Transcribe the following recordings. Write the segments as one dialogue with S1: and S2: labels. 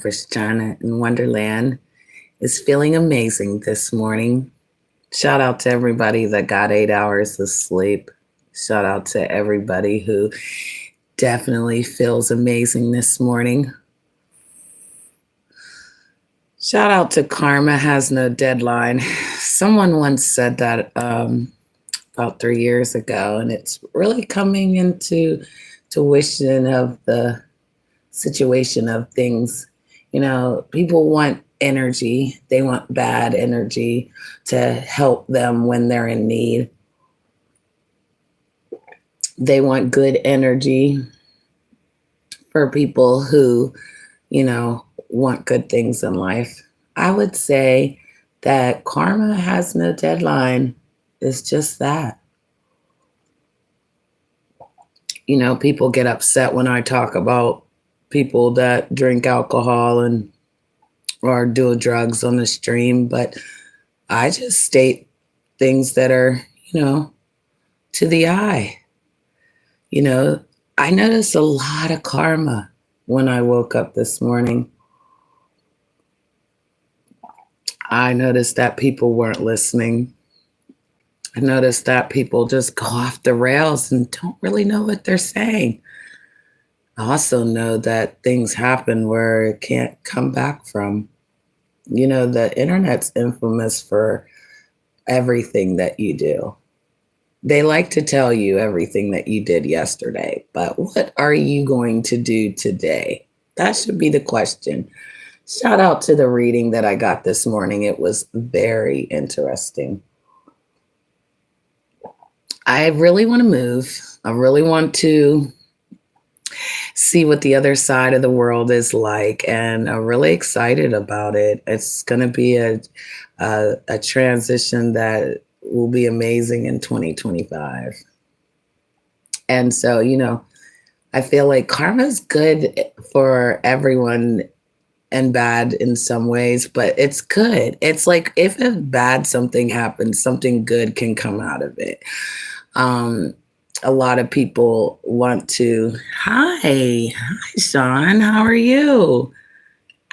S1: Empress Jana in Wonderland is feeling amazing this morning. Shout out to everybody that got 8 hours of sleep. Shout out to everybody who definitely feels amazing this morning. Shout out to Karma Has No Deadline. Someone once said that about 3 years ago, and it's really coming into tuition of the situation of things. You know, people want energy, they want bad energy to help them when they're in need. They want good energy for people who, want good things in life. I would say that karma has no deadline. It's just that. People get upset when I talk about people that drink alcohol and or do drugs on the stream, but I just state things that are, to the eye. I noticed a lot of karma when I woke up this morning. I noticed that people weren't listening. I noticed that people just go off the rails and don't really know what they're saying. I also know that things happen where it can't come back from. The internet's infamous for everything that you do. They like to tell you everything that you did yesterday, but what are you going to do today? That should be the question. Shout out to the reading that I got this morning. It was very interesting. I really want to move. I really want to see what the other side of the world is like, and I'm really excited about it. It's going to be a transition that will be amazing in 2025. And so, I feel like karma is good for everyone and bad in some ways, but it's good. It's like if a bad something happens, something good can come out of it. A lot of people want to, hi, Sean, how are you?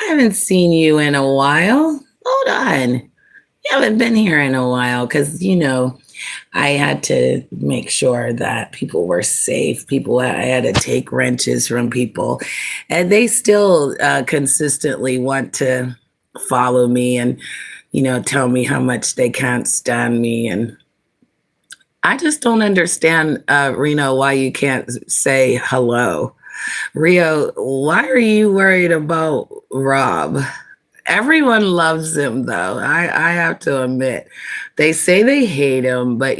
S1: I haven't seen you in a while. Hold on. You haven't been here in a while because, I had to make sure that people were safe. I had to take wrenches from people, and they still consistently want to follow me and, tell me how much they can't stand me. And I just don't understand, Reno, why you can't say hello. Rio, why are you worried about Rob? Everyone loves him, though. I have to admit. They say they hate him, but,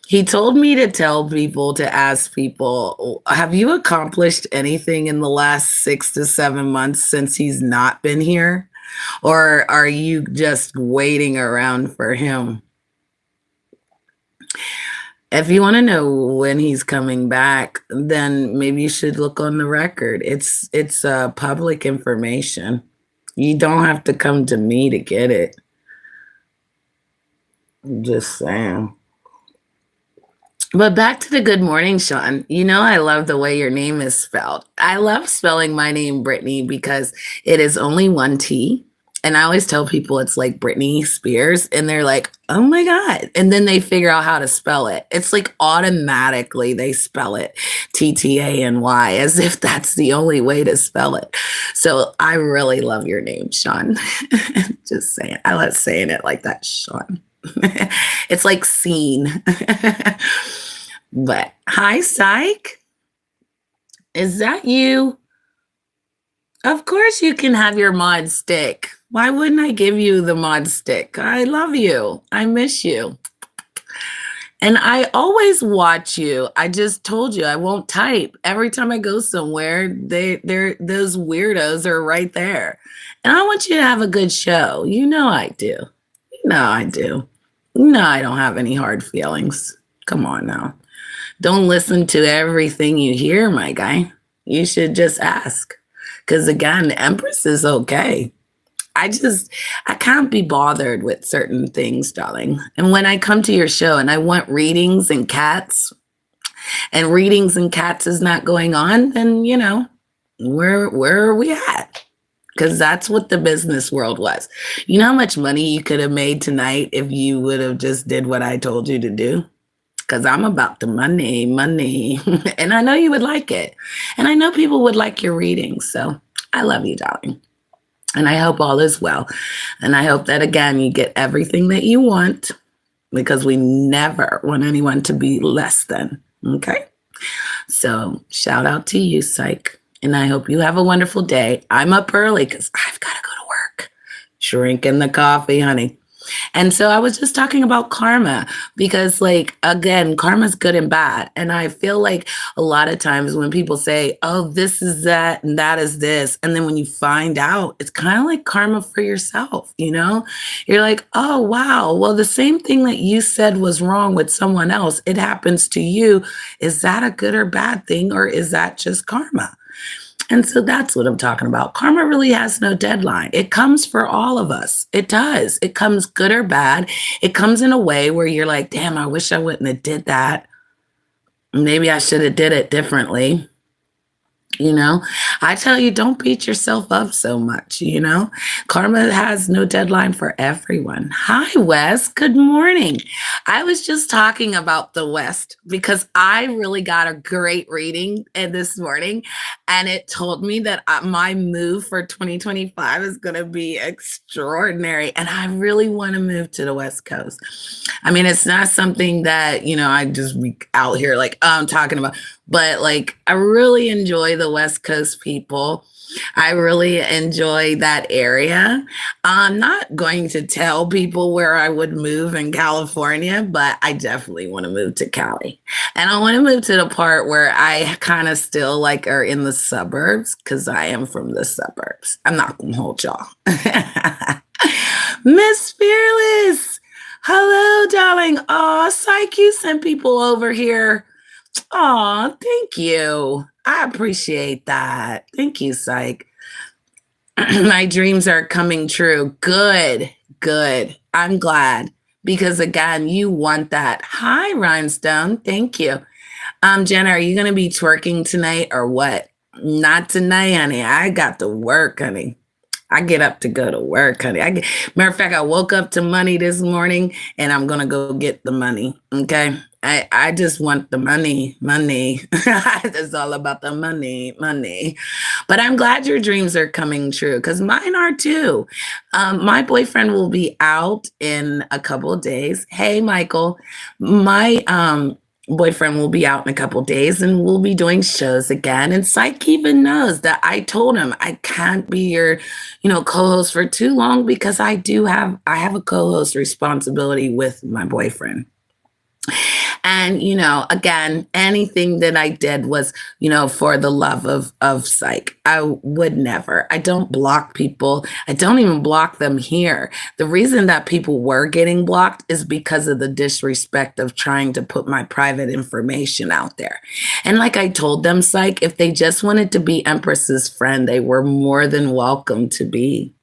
S1: he told me to tell people, to ask people, have you accomplished anything in the last 6 to 7 months since he's not been here? Or are you just waiting around for him? If you want to know when he's coming back, then maybe you should look on the record. It's public information. You don't have to come to me to get it. I'm just saying. But back to the good morning, Sean. I love the way your name is spelled. I love spelling my name, Brittany, because it is only one T. And I always tell people it's like Britney Spears, and they're like, oh my God. And then they figure out how to spell it. It's like automatically they spell it T-T-A-N-Y, as if that's the only way to spell it. So I really love your name, Sean. Just saying. I love saying it like that, Sean. It's like scene. But hi, Psych. Is that you? Of course you can have your mod stick. Why wouldn't I give you the mod stick? I love you. I miss you. And I always watch you. I just told you I won't type. Every time I go somewhere, those weirdos are right there. And I want you to have a good show. I do. I do. No, I don't have any hard feelings. Come on now. Don't listen to everything you hear, my guy. You should just ask. Because again, Empress is okay. I can't be bothered with certain things, darling. And when I come to your show and I want readings and cats is not going on, then, where are we at? because that's what the business world was. You know how much money you could have made tonight if you would have just did what I told you to do? Because I'm about the money, money. And I know you would like it. And I know people would like your reading. So I love you, darling. And I hope all is well. And I hope that, again, you get everything that you want, because we never want anyone to be less than. Okay? So shout out to you, Psych. And I hope you have a wonderful day. I'm up early because I've got to go to work. Drinking the coffee, honey. And so I was just talking about karma because, like, again, karma's good and bad. And I feel like a lot of times when people say, oh, this is that and that is this, and then when you find out, it's kind of like karma for yourself, you know? You're like, oh, wow, well, the same thing that you said was wrong with someone else, it happens to you. Is that a good or bad thing, or is that just karma? And so that's what I'm talking about. Karma really has no deadline. It comes for all of us. It does. It comes good or bad. It comes in a way where you're like, damn, I wish I wouldn't have did that. Maybe I should have did it differently. You know, I tell you, don't beat yourself up so much. You know, karma has no deadline for everyone. Hi, Wes. Good morning. I was just talking about the West because I really got a great reading this morning, and it told me that my move for 2025 is going to be extraordinary. And I really want to move to the West Coast. I mean, it's not something that, you know, I just be out here like I'm talking about. But like, I really enjoy the West Coast people. I really enjoy that area. I'm not going to tell people where I would move in California, but I definitely want to move to Cali. And I want to move to the part where I kind of still like are in the suburbs, because I am from the suburbs. I'm not going to hold y'all. Miss Fearless. Hello, darling. Oh, Psych, you sent people over here. Oh, thank you. I appreciate that. Thank you, Psych. My dreams are coming true. Good, good. I'm glad, because again, you want that. Hi, Rhinestone. Thank you. Jenna, are you going to be twerking tonight or what? Not tonight, honey. I got to work, honey. I get up to go to work, honey. Matter of fact, I woke up to money this morning, and I'm going to go get the money. Okay. I just want the money. It's all about the money. But I'm glad your dreams are coming true, because mine are too. My boyfriend will be out in a couple of days. Hey, Michael. My boyfriend will be out in a couple of days, and we'll be doing shows again. And Psych even knows that I told him I can't be your, co-host for too long, because I have a co-host responsibility with my boyfriend. And, again, anything that I did was, for the love of Psych. I would never. I don't block people. I don't even block them here. The reason that people were getting blocked is because of the disrespect of trying to put my private information out there. And like I told them, Psych, if they just wanted to be Empress's friend, they were more than welcome to be.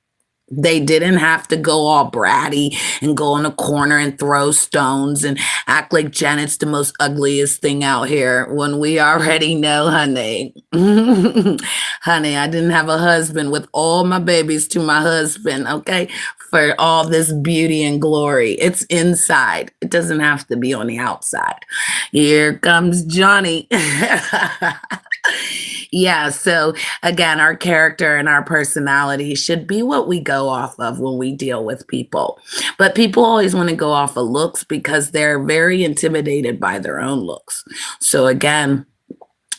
S1: They didn't have to go all bratty and go in a corner and throw stones and act like Janet's the most ugliest thing out here, when we already know, honey. Honey, I didn't have a husband with all my babies to my husband, okay? For all this beauty and glory. It's inside. It doesn't have to be on the outside. Here comes Johnny. Yeah, so again, our character and our personality should be what we go off of when we deal with people. But people always want to go off of looks because they're very intimidated by their own looks. So again,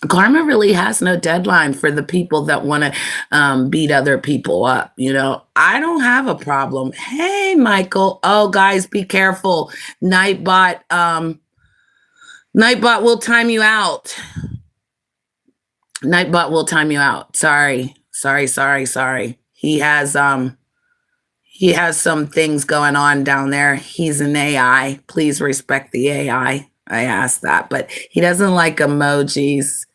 S1: karma really has no deadline for the people that want to beat other people up. I don't have a problem. Hey, Michael. Oh, guys, be careful. Nightbot will time you out. Nightbot will time you out. Sorry. He has some things going on down there. He's an AI. Please respect the AI. I asked that, but he doesn't like emojis.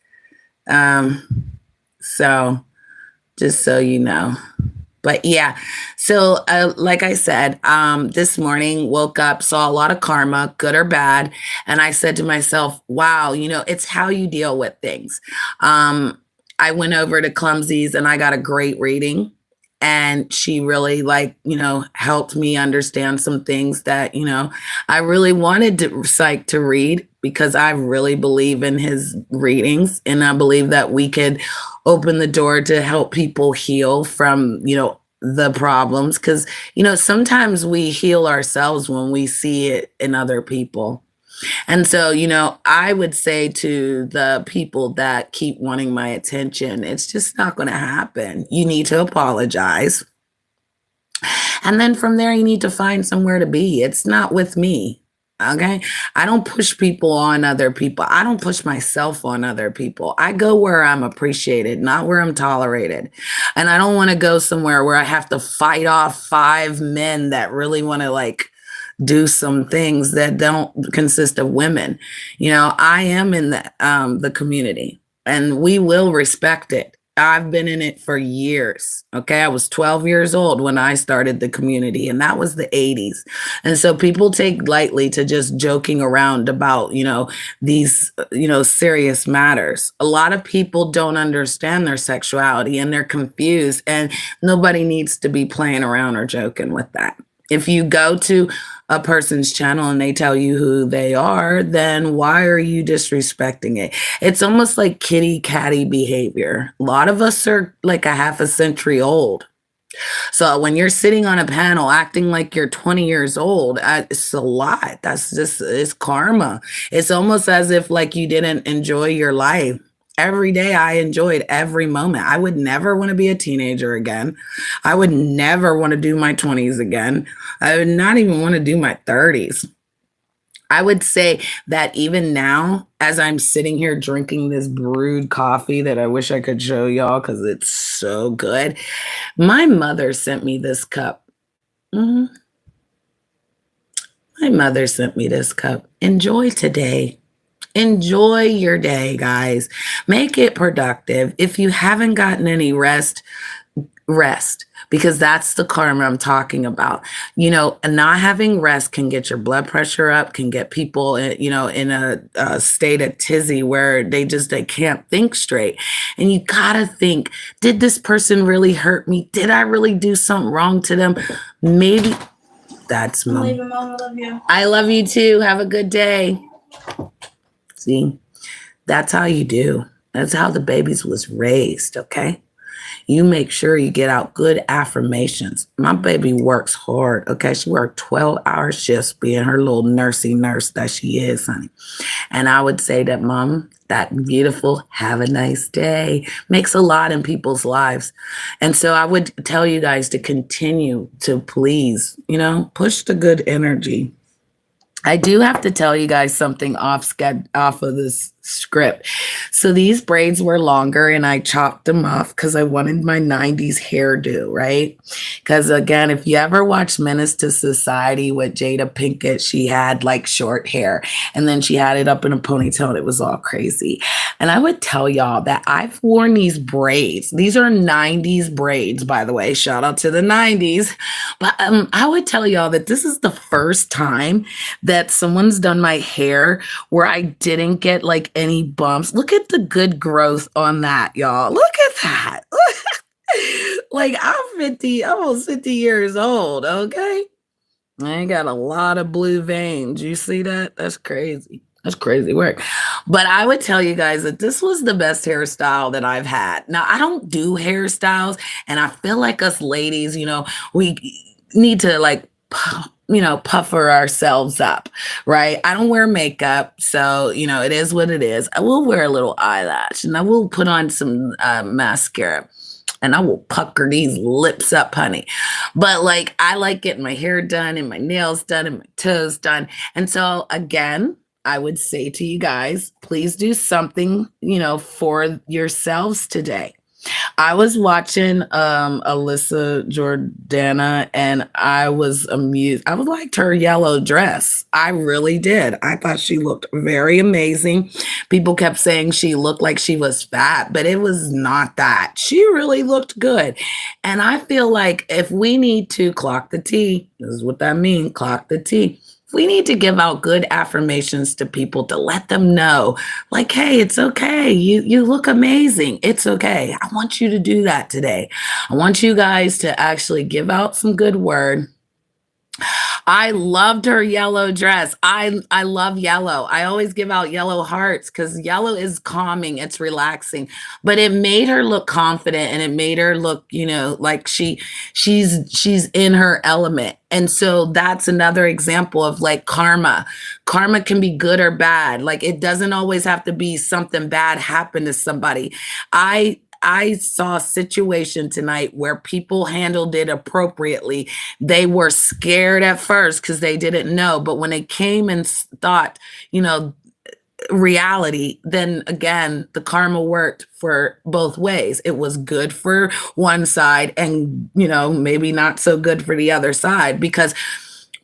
S1: So just so you know. But yeah, so like I said, this morning, woke up, saw a lot of karma, good or bad. And I said to myself, wow, it's how you deal with things. I went over to Clumsy's and I got a great reading. And she really, like, helped me understand some things that, I really wanted to psych to read, because I really believe in his readings. And I believe that we could open the door to help people heal from, the problems. Because, sometimes we heal ourselves when we see it in other people. And so, I would say to the people that keep wanting my attention, it's just not going to happen. You need to apologize. And then from there, you need to find somewhere to be. It's not with me. Okay. I don't push people on other people. I don't push myself on other people. I go where I'm appreciated, not where I'm tolerated. And I don't want to go somewhere where I have to fight off 5 men that really want to, like, do some things that don't consist of women. I am in the community, and we will respect it. I've been in it for years. Okay. I was 12 years old when I started the community, and that was the 80s. And so people take lightly to just joking around about, these, serious matters. A lot of people don't understand their sexuality, and they're confused, and nobody needs to be playing around or joking with that. If you go to a person's channel and they tell you who they are, then why are you disrespecting it? It's almost like kitty catty behavior. A lot of us are like a half a century old. So when you're sitting on a panel acting like you're 20 years old, it's a lot. It's karma. It's almost as if, like, you didn't enjoy your life. Every day I enjoyed every moment. I would never want to be a teenager again. I would never want to do my 20s again. I would not even want to do my 30s. I would say that even now, as I'm sitting here drinking this brewed coffee that I wish I could show y'all because it's so good, my mother sent me this cup. My mother sent me this cup. Enjoy today. Enjoy your day, guys. Make it productive. If you haven't gotten any rest, because that's the karma I'm talking about. Not having rest can get your blood pressure up, can get people, in a state of tizzy where they can't think straight. And you gotta think, did this person really hurt me? Did I really do something wrong to them? Maybe that's Mom. I love you. I love you too. Have a good day. See, that's how you do. That's how the babies was raised, okay? You make sure you get out good affirmations. My baby works hard, okay? She worked 12-hour shifts being her little nursey nurse that she is, honey. And I would say that, Mom, that beautiful, have a nice day, makes a lot in people's lives. And so I would tell you guys to continue to please, push the good energy. I do have to tell you guys something off of this script. So these braids were longer, and I chopped them off because I wanted my 90s hairdo, right? Because again, if you ever watched Menace to Society with Jada Pinkett, she had like short hair, and then she had it up in a ponytail, and it was all crazy. And I would tell y'all that I've worn these braids. These are 90s braids, by the way. Shout out to the 90s. But I would tell y'all that this is the first time that someone's done my hair where I didn't get like any bumps. Look at the good growth on that, y'all. Look at that. Like, I'm almost 50 years old, okay? I got a lot of blue veins. You see that? That's crazy. That's crazy work. But I would tell you guys that this was the best hairstyle that I've had. Now, I don't do hairstyles, and I feel like us ladies, we need to like puffer ourselves up, right? I don't wear makeup, so it is what it is. I will wear a little eyelash, and I will put on some mascara, and I will pucker these lips up, honey. But like, I like getting my hair done and my nails done and my toes done. And so again, I would say to you guys, please do something, for yourselves today. I was watching Alyssa Jordana, and I was amused. I liked her yellow dress. I really did. I thought she looked very amazing. People kept saying she looked like she was fat, but it was not that. She really looked good. And I feel like if we need to clock the T, this is what that means, clock the T. We need to give out good affirmations to people to let them know, like, hey, it's okay. You look amazing. It's okay. I want you to do that today. I want you guys to actually give out some good word. I loved her yellow dress. I love yellow. I always give out yellow hearts because yellow is calming. It's relaxing. But it made her look confident and it made her look, like she's in her element. And so that's another example of like karma. Karma can be good or bad. Like it doesn't always have to be something bad happen to somebody. I saw a situation tonight where people handled it appropriately. They were scared at first because they didn't know. But when they came and thought, reality, then again, the karma worked for both ways. It was good for one side and, maybe not so good for the other side, because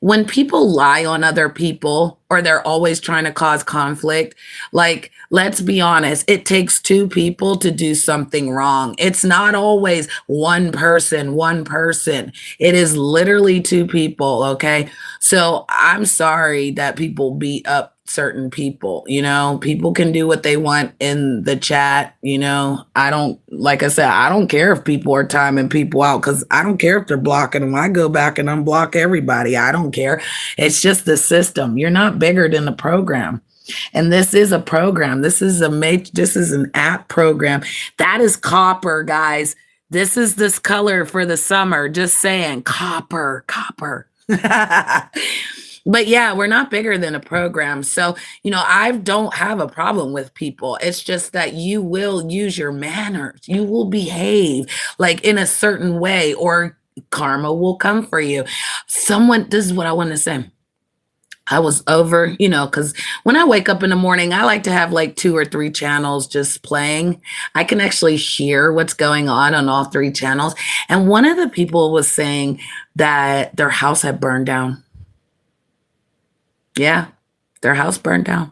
S1: when people lie on other people or they're always trying to cause conflict, like, let's be honest, it takes two people to do something wrong. It's not always one person. It is literally two people, okay? So I'm sorry that people beat up certain people. People can do what they want in the chat. Like I said, I don't care if people are timing people out because I don't care if they're blocking them. I go back and unblock everybody. I don't care. It's just the system. You're not bigger than the program. And this is a program. This is an app program. That is copper, guys. This is this color for the summer. Just saying, copper. But yeah, we're not bigger than a program. So, I don't have a problem with people. It's just that you will use your manners. You will behave like in a certain way or karma will come for you. This is what I want to say. I was over, because when I wake up in the morning, I like to have like 2 or 3 channels just playing. I can actually hear what's going on all 3 channels. And one of the people was saying that their house had burned down. Yeah, their house burned down.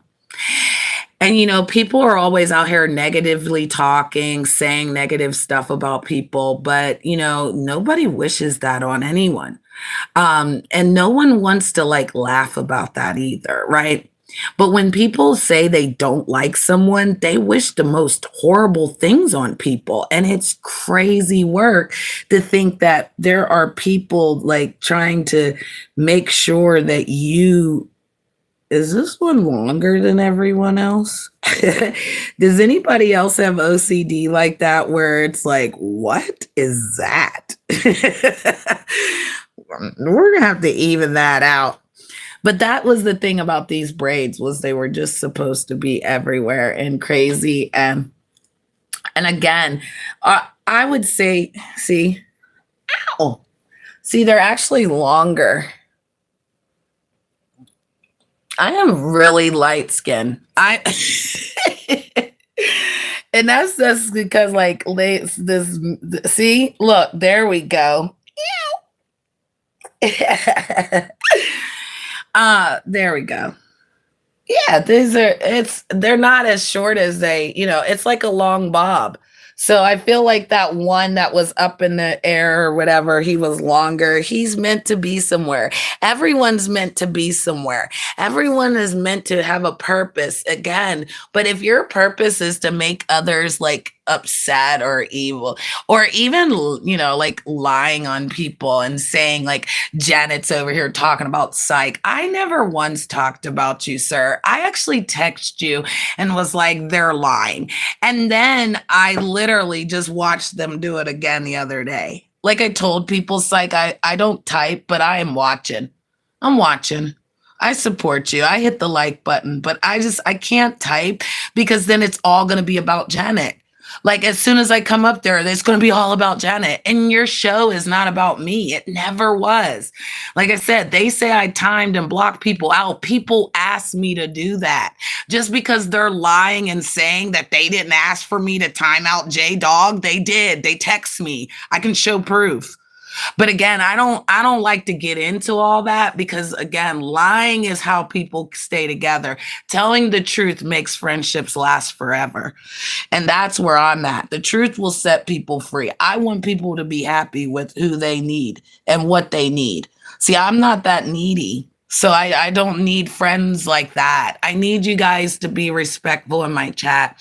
S1: And, people are always out here negatively talking, saying negative stuff about people. But, nobody wishes that on anyone. And no one wants to like laugh about that either, right? But when people say they don't like someone, they wish the most horrible things on people. And it's crazy work to think that there are people like trying to make sure that is this one longer than everyone else? Does anybody else have OCD like that where it's like, what is that? We're going to have to even that out. But that was the thing about these braids was they were just supposed to be everywhere and crazy. And again, I would say, see, they're actually longer. I am really light skinned. And that's just because like see, look, there we go. There we go. Yeah, they're not as short as it's like a long bob. So I feel like that one that was up in the air or whatever, he was longer. He's meant to be somewhere. Everyone's meant to be somewhere. Everyone is meant to have a purpose again. But if your purpose is to make others like upset or evil, or even, like lying on people and saying like Janet's over here talking about psych. I never once talked about you, sir. I actually texted you and was like, they're lying. And then I literally just watched them do it again the other day. Like I told people, psych, I don't type, but I am watching. I'm watching. I support you. I hit the like button, but I can't type because then it's all going to be about Janet. Like as soon as I come up there, it's going to be all about Janet. And your show is not about me. It never was. Like I said, they say I timed and blocked people out. People asked me to do that. Just because they're lying and saying that they didn't ask for me to time out J-Dog, they did. They text me. I can show proof. But again, I don't like to get into all that because again, lying is how people stay together. Telling the truth makes friendships last forever. And that's where I'm at. The truth will set people free. I want people to be happy with who they need and what they need. See, I'm not that needy. So I don't need friends like that. I need you guys to be respectful in my chat.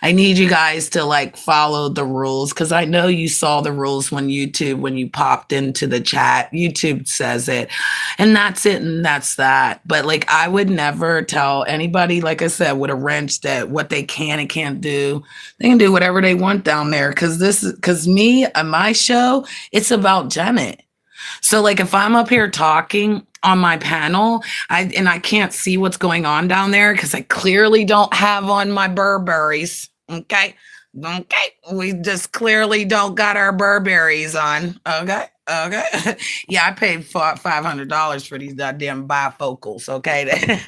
S1: I need you guys to like follow the rules because I know you saw the rules when you popped into the chat. YouTube says it, and that's it, and that's that. But like, I would never tell anybody, like I said, with a wrench that what they can and can't do. They can do whatever they want down there because me and my show, it's about Janet. So like if I'm up here talking on my panel, I can't see what's going on down there because I clearly don't have on my Burberrys. Okay. Okay. We just clearly don't got our Burberrys on. Okay. Okay. Yeah, I paid $500 for these goddamn bifocals. Okay.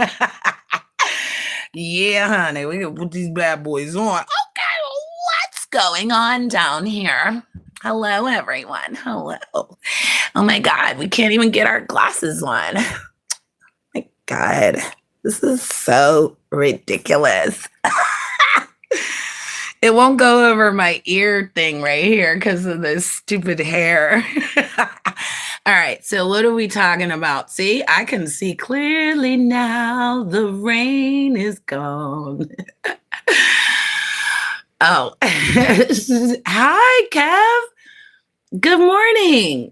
S1: Yeah, honey, we can put these bad boys on. Okay, what's going on down here? Hello, everyone. Hello. Oh my God, we can't even get our glasses on. My God, this is so ridiculous. It won't go over my ear thing right here because of this stupid hair. All right, so what are we talking about? See, I can see clearly now. The rain is gone. Oh, hi, Kev. Good morning.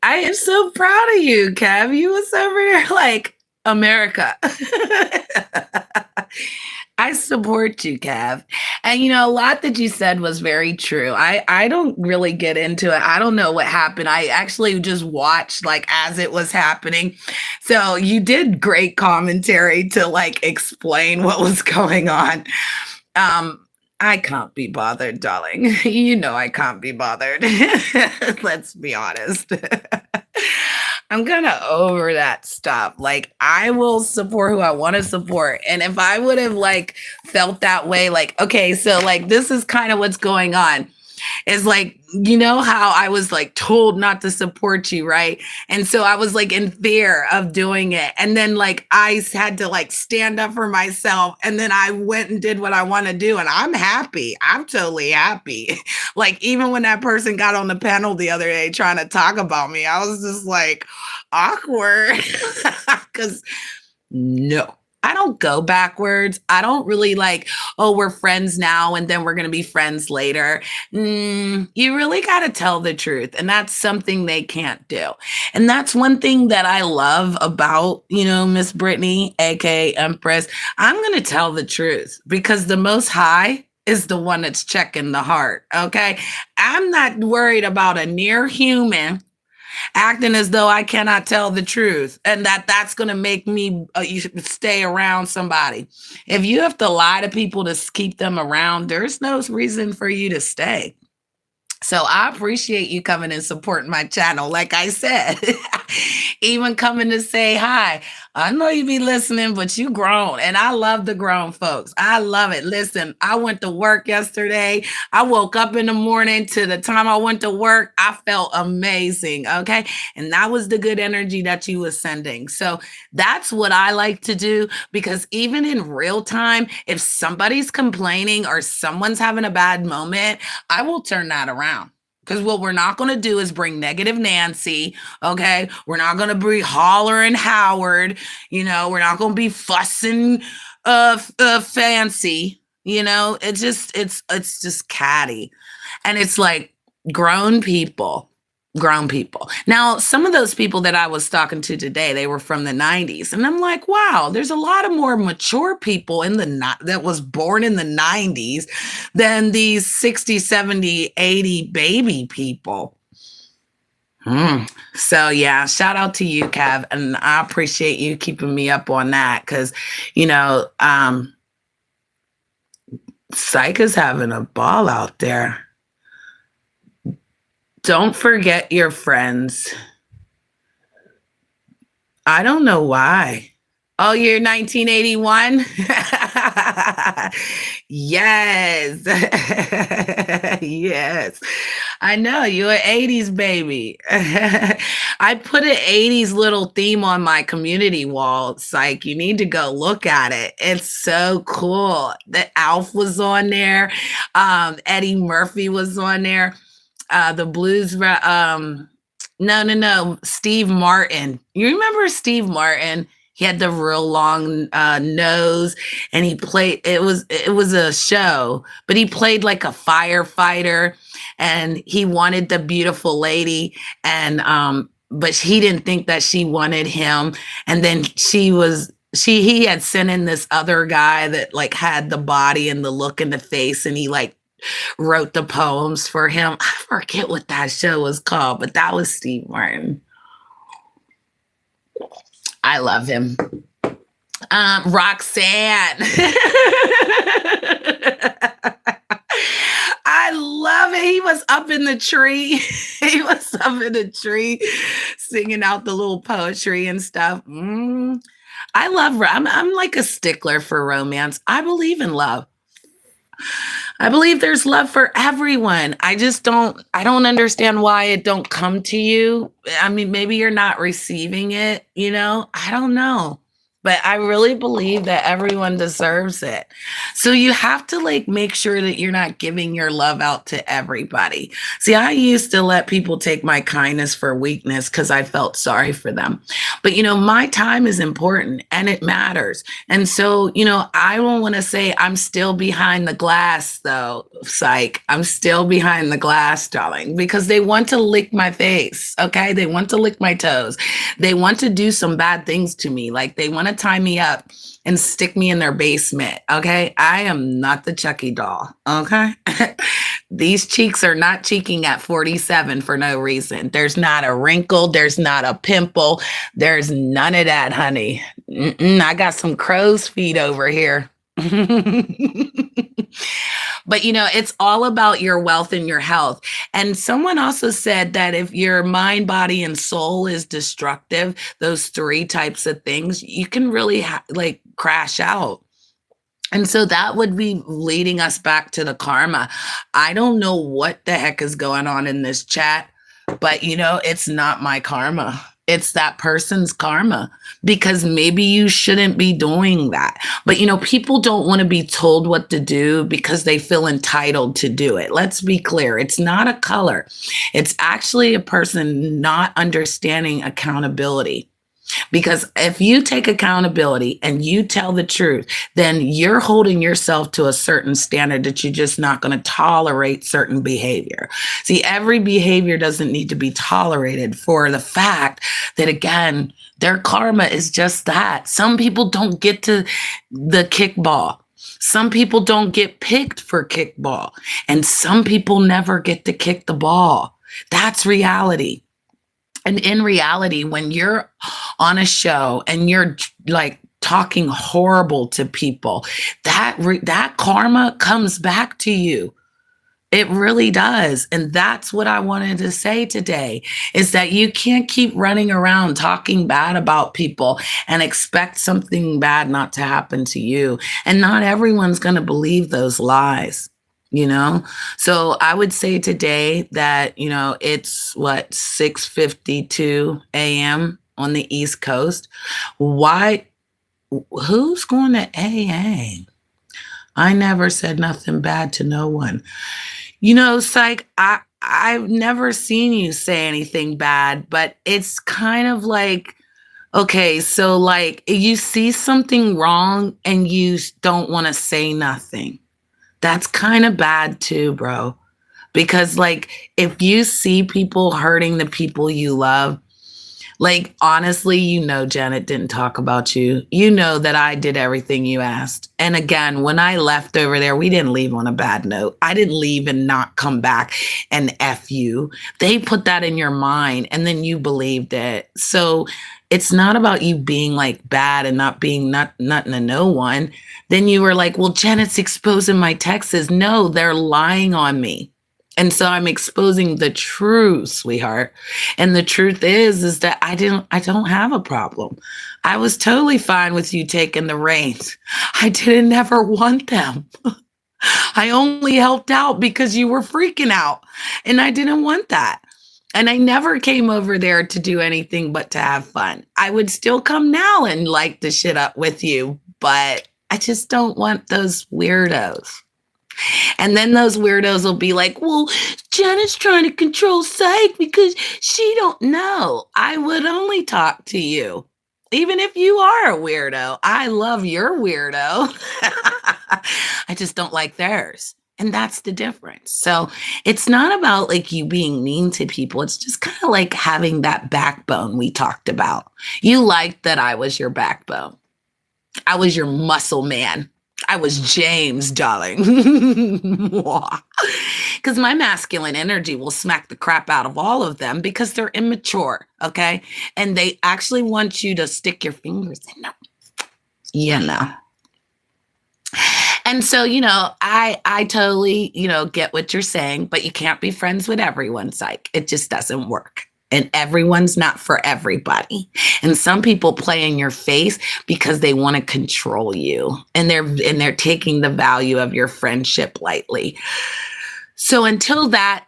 S1: I am so proud of you, Kev. You was over here like America. I support you, Kev. And you know, a lot that you said was very true. I don't really get into it. I don't know what happened. I actually just watched like as it was happening. So you did great commentary to like explain what was going on. I can't be bothered, darling. You know I can't be bothered. Let's be honest. I'm kind of over that stuff. Like I will support who I want to support. And if I would have like felt that way, like, okay, so like this is kind of what's going on. Is like, you know how I was like told not to support you, right? And so I was like in fear of doing it. And then like I had to like stand up for myself. And then I went and did what I want to do. And I'm happy. I'm totally happy. Like even when that person got on the panel the other day trying to talk about me, I was just like awkward. Because no. I don't go backwards. I don't really like, oh, we're friends now and then we're going to be friends later. You really got to tell the truth. And that's something they can't do. And that's one thing that I love about, you know, Miss Brittany, aka Empress. I'm going to tell the truth because the Most High is the one that's checking the heart. Okay. I'm not worried about a near human acting as though I cannot tell the truth and that's going to make me stay around somebody. If you have to lie to people to keep them around, there's no reason for you to stay. So I appreciate you coming and supporting my channel. Like I said, even coming to say hi. I know you be listening, but you grown. And I love the grown folks. I love it. Listen, I went to work yesterday. I woke up in the morning to the time I went to work. I felt amazing. Okay. And that was the good energy that you was sending. So that's what I like to do because even in real time, if somebody's complaining or someone's having a bad moment, I will turn that around. Because what we're not going to do is bring negative Nancy, okay? We're not going to be hollering Howard, you know? We're not going to be fussing fancy, you know? It's just catty. And it's like grown people. Now, some of those people that I was talking to today, they were from the 90s. And I'm like, wow, there's a lot of more mature people that was born in the 90s than these 60, 70, 80 baby people. So yeah, shout out to you, Kev. And I appreciate you keeping me up on that because, you know, Psych is having a ball out there. Don't forget your friends. I don't know why. Oh, you're 1981? Yes. Yes. I know you're an 80s baby. I put an 80s little theme on my community wall. It's like, you need to go look at it. It's so cool. The Alf was on there. Eddie Murphy was on there. The blues, No. Steve Martin. You remember Steve Martin? He had the real long nose, and he played. It was a show, but he played like a firefighter, and he wanted the beautiful lady, and but he didn't think that she wanted him, and then he had sent in this other guy that like had the body and the look and the face, and he like wrote the poems for him. I forget what that show was called, but that was Steve Martin. I love him. Roxanne. I love it. He was up in the tree. He was up in the tree singing out the little poetry and stuff. I love, I'm like a stickler for romance. I believe in love. I believe there's love for everyone. I don't understand why it don't come to you. I mean, maybe you're not receiving it, I don't know. But I really believe that everyone deserves it. So you have to like make sure that you're not giving your love out to everybody. See, I used to let people take my kindness for weakness because I felt sorry for them. But, my time is important and it matters. And so, I don't want to say I'm still behind the glass though, psych. I'm still behind the glass, darling, because they want to lick my face. Okay. They want to lick my toes. They want to do some bad things to me. Like they want to tie me up and stick me in their basement. Okay. I am not the Chucky doll. Okay. These cheeks are not cheeking at 47 for no reason. There's not a wrinkle. There's not a pimple. There's none of that, honey. I got some crow's feet over here. But, it's all about your wealth and your health. And someone also said that if your mind, body, and soul is destructive, those three types of things, you can really crash out. And so that would be leading us back to the karma. I don't know what the heck is going on in this chat, but, it's not my karma. It's that person's karma, because maybe you shouldn't be doing that. But, people don't want to be told what to do because they feel entitled to do it. Let's be clear. It's not a color. It's actually a person not understanding accountability. Because if you take accountability and you tell the truth, then you're holding yourself to a certain standard that you're just not going to tolerate certain behavior. See, every behavior doesn't need to be tolerated for the fact that, again, their karma is just that. Some people don't get to the kickball. Some people don't get picked for kickball. And some people never get to kick the ball. That's reality. And in reality, when you're on a show and you're like talking horrible to people, that karma comes back to you. It really does. And that's what I wanted to say today, is that you can't keep running around talking bad about people and expect something bad not to happen to you. And not everyone's going to believe those lies. So I would say today that, it's 6:52 a.m. on the East Coast. Why? Who's going to AA? I never said nothing bad to no one. Psych, I've never seen you say anything bad, but it's kind of like, okay, so like you see something wrong and you don't want to say nothing. That's kind of bad too, bro. Because like, if you see people hurting the people you love, like, honestly, Janet didn't talk about you. That I did everything you asked. And again, when I left over there, we didn't leave on a bad note. I didn't leave and not come back and F you. They put that in your mind and then you believed it. So it's not about you being like bad and not being nothing to no one. Then you were like, well, Janet's exposing my texts. No, they're lying on me. And so I'm exposing the truth, sweetheart. And the truth is that I don't have a problem. I was totally fine with you taking the reins. I didn't never want them. I only helped out because you were freaking out. And I didn't want that. And I never came over there to do anything but to have fun. I would still come now and light the shit up with you, but I just don't want those weirdos. And then those weirdos will be like, well, Janet's trying to control psych because she don't know. I would only talk to you. Even if you are a weirdo, I love your weirdo. I just don't like theirs. And that's the difference. So it's not about like you being mean to people. It's just kind of like having that backbone we talked about. You liked that I was your backbone. I was your muscle man. I was James, darling. Because my masculine energy will smack the crap out of all of them because they're immature, okay? And they actually want you to stick your fingers in them. You know. And so, I totally, get what you're saying, but you can't be friends with everyone, psych. It just doesn't work. And everyone's not for everybody. And some people play in your face because they want to control you. And they're taking the value of your friendship lightly. So until that,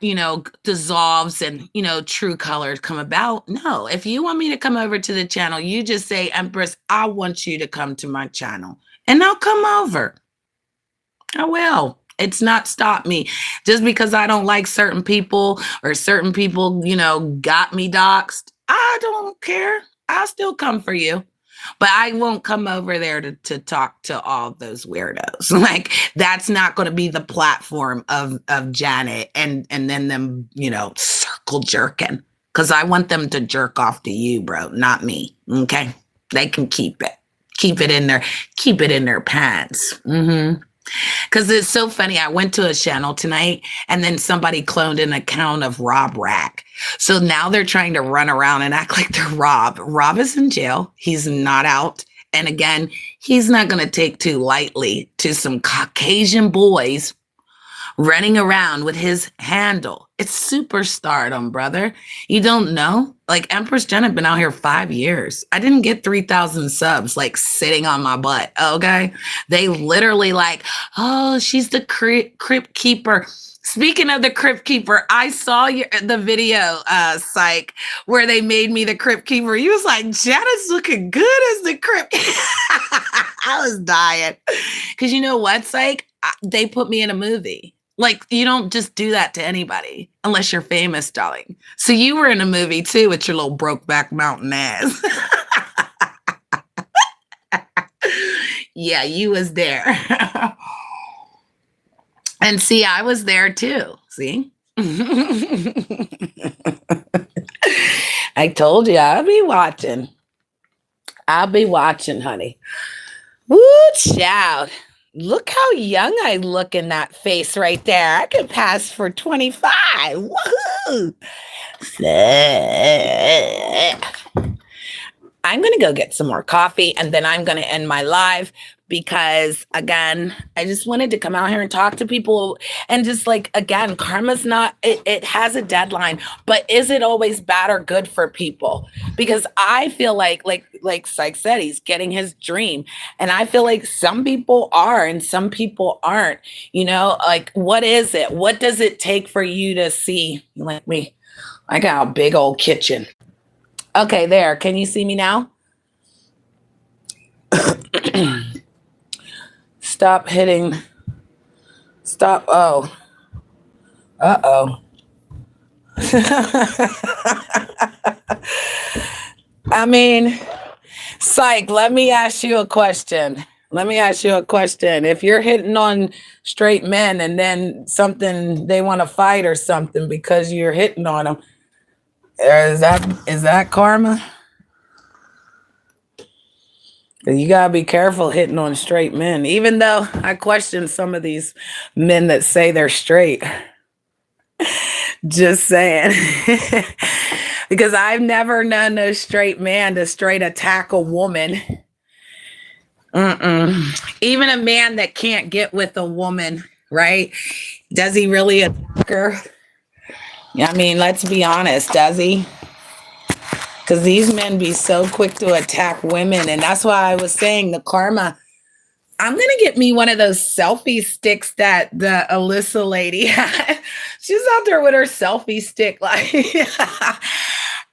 S1: dissolves and, true colors come about, no. If you want me to come over to the channel, you just say, Empress, I want you to come to my channel. And I'll come over. I will. It's not stopped me. Just because I don't like certain people or certain people, got me doxxed. I don't care. I'll still come for you. But I won't come over there to talk to all those weirdos. Like, that's not going to be the platform of Janet and then them, circle jerking. Because I want them to jerk off to you, bro, not me. Okay? They can keep it. Keep it in their pants. Mm-hmm. Because it's so funny. I went to a channel tonight and then somebody cloned an account of Rob Rack. So now they're trying to run around and act like they're Rob. Rob is in jail. He's not out. And again, he's not going to take too lightly to some Caucasian boys running around with his handle. It's superstardom, brother. You don't know? Like, Empress Jen had been out here 5 years. I didn't get 3,000 subs, like, sitting on my butt, okay? They literally like, oh, she's the crypt keeper. Speaking of the crypt keeper, I saw the video, psych, where they made me the crypt keeper. He was like, Janet's looking good as the crypt. I was dying. Because you know what, psych? They put me in a movie. Like, you don't just do that to anybody unless you're famous, darling. So you were in a movie too with your little Brokeback Mountain ass. Yeah, you was there. And see, I was there too. See? I told you I'll be watching. I'll be watching, honey. Woo, child. Look how young I look in that face right there. I could pass for 25. Woohoo! I'm going to go get some more coffee and then I'm going to end my live because, again, I just wanted to come out here and talk to people and just like, again, karma's not, it has a deadline, but is it always bad or good for people? Because I feel like Syke said, he's getting his dream. And I feel like some people are and some people aren't, like, what is it? What does it take for you to see like me? I got a big old kitchen. Okay, there. Can you see me now? Stop hitting. Stop. Oh. Uh-oh. I mean, Psych, let me ask you a question. If you're hitting on straight men and then something, they want to fight or something because you're hitting on them, is that karma? You gotta be careful hitting on straight men, even though I question some of these men that say they're straight. Just saying. Because I've never known no straight man to straight attack a woman. Even a man that can't get with a woman, right? Does he really attack her? I mean, let's be honest, does he? Because these men be so quick to attack women. And that's why I was saying the karma. I'm going to get me one of those selfie sticks that the Alyssa lady had. She's out there with her selfie stick. Like,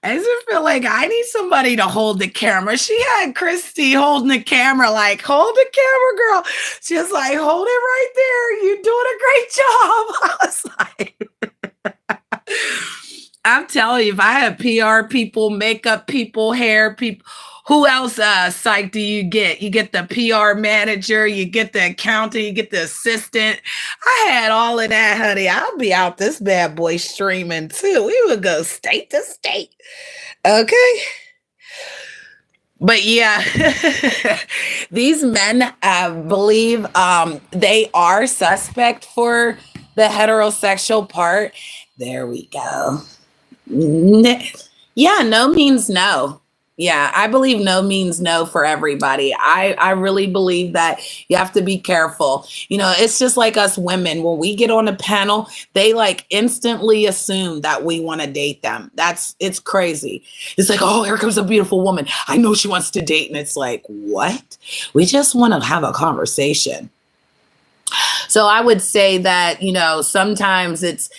S1: I just feel like I need somebody to hold the camera. She had Christy holding the camera, like, hold the camera, girl. She was like, hold it right there. You're doing a great job. I was like, I'm telling you, if I had PR people, makeup people, hair people, who else psych do you get? You get the PR manager, you get the accountant, you get the assistant. I had all of that, honey. I'll be out this bad boy streaming too. We would go state to state. Okay. But yeah, these men believe they are suspect for the heterosexual part. There we go. Yeah, no means no. Yeah, I believe no means no for everybody. I really believe that you have to be careful. You know, it's just like us women. When we get on a panel, they like instantly assume that we want to date them. It's crazy. It's like, oh, here comes a beautiful woman. I know she wants to date. And it's like, what? We just want to have a conversation. So I would say that, you know, sometimes it's,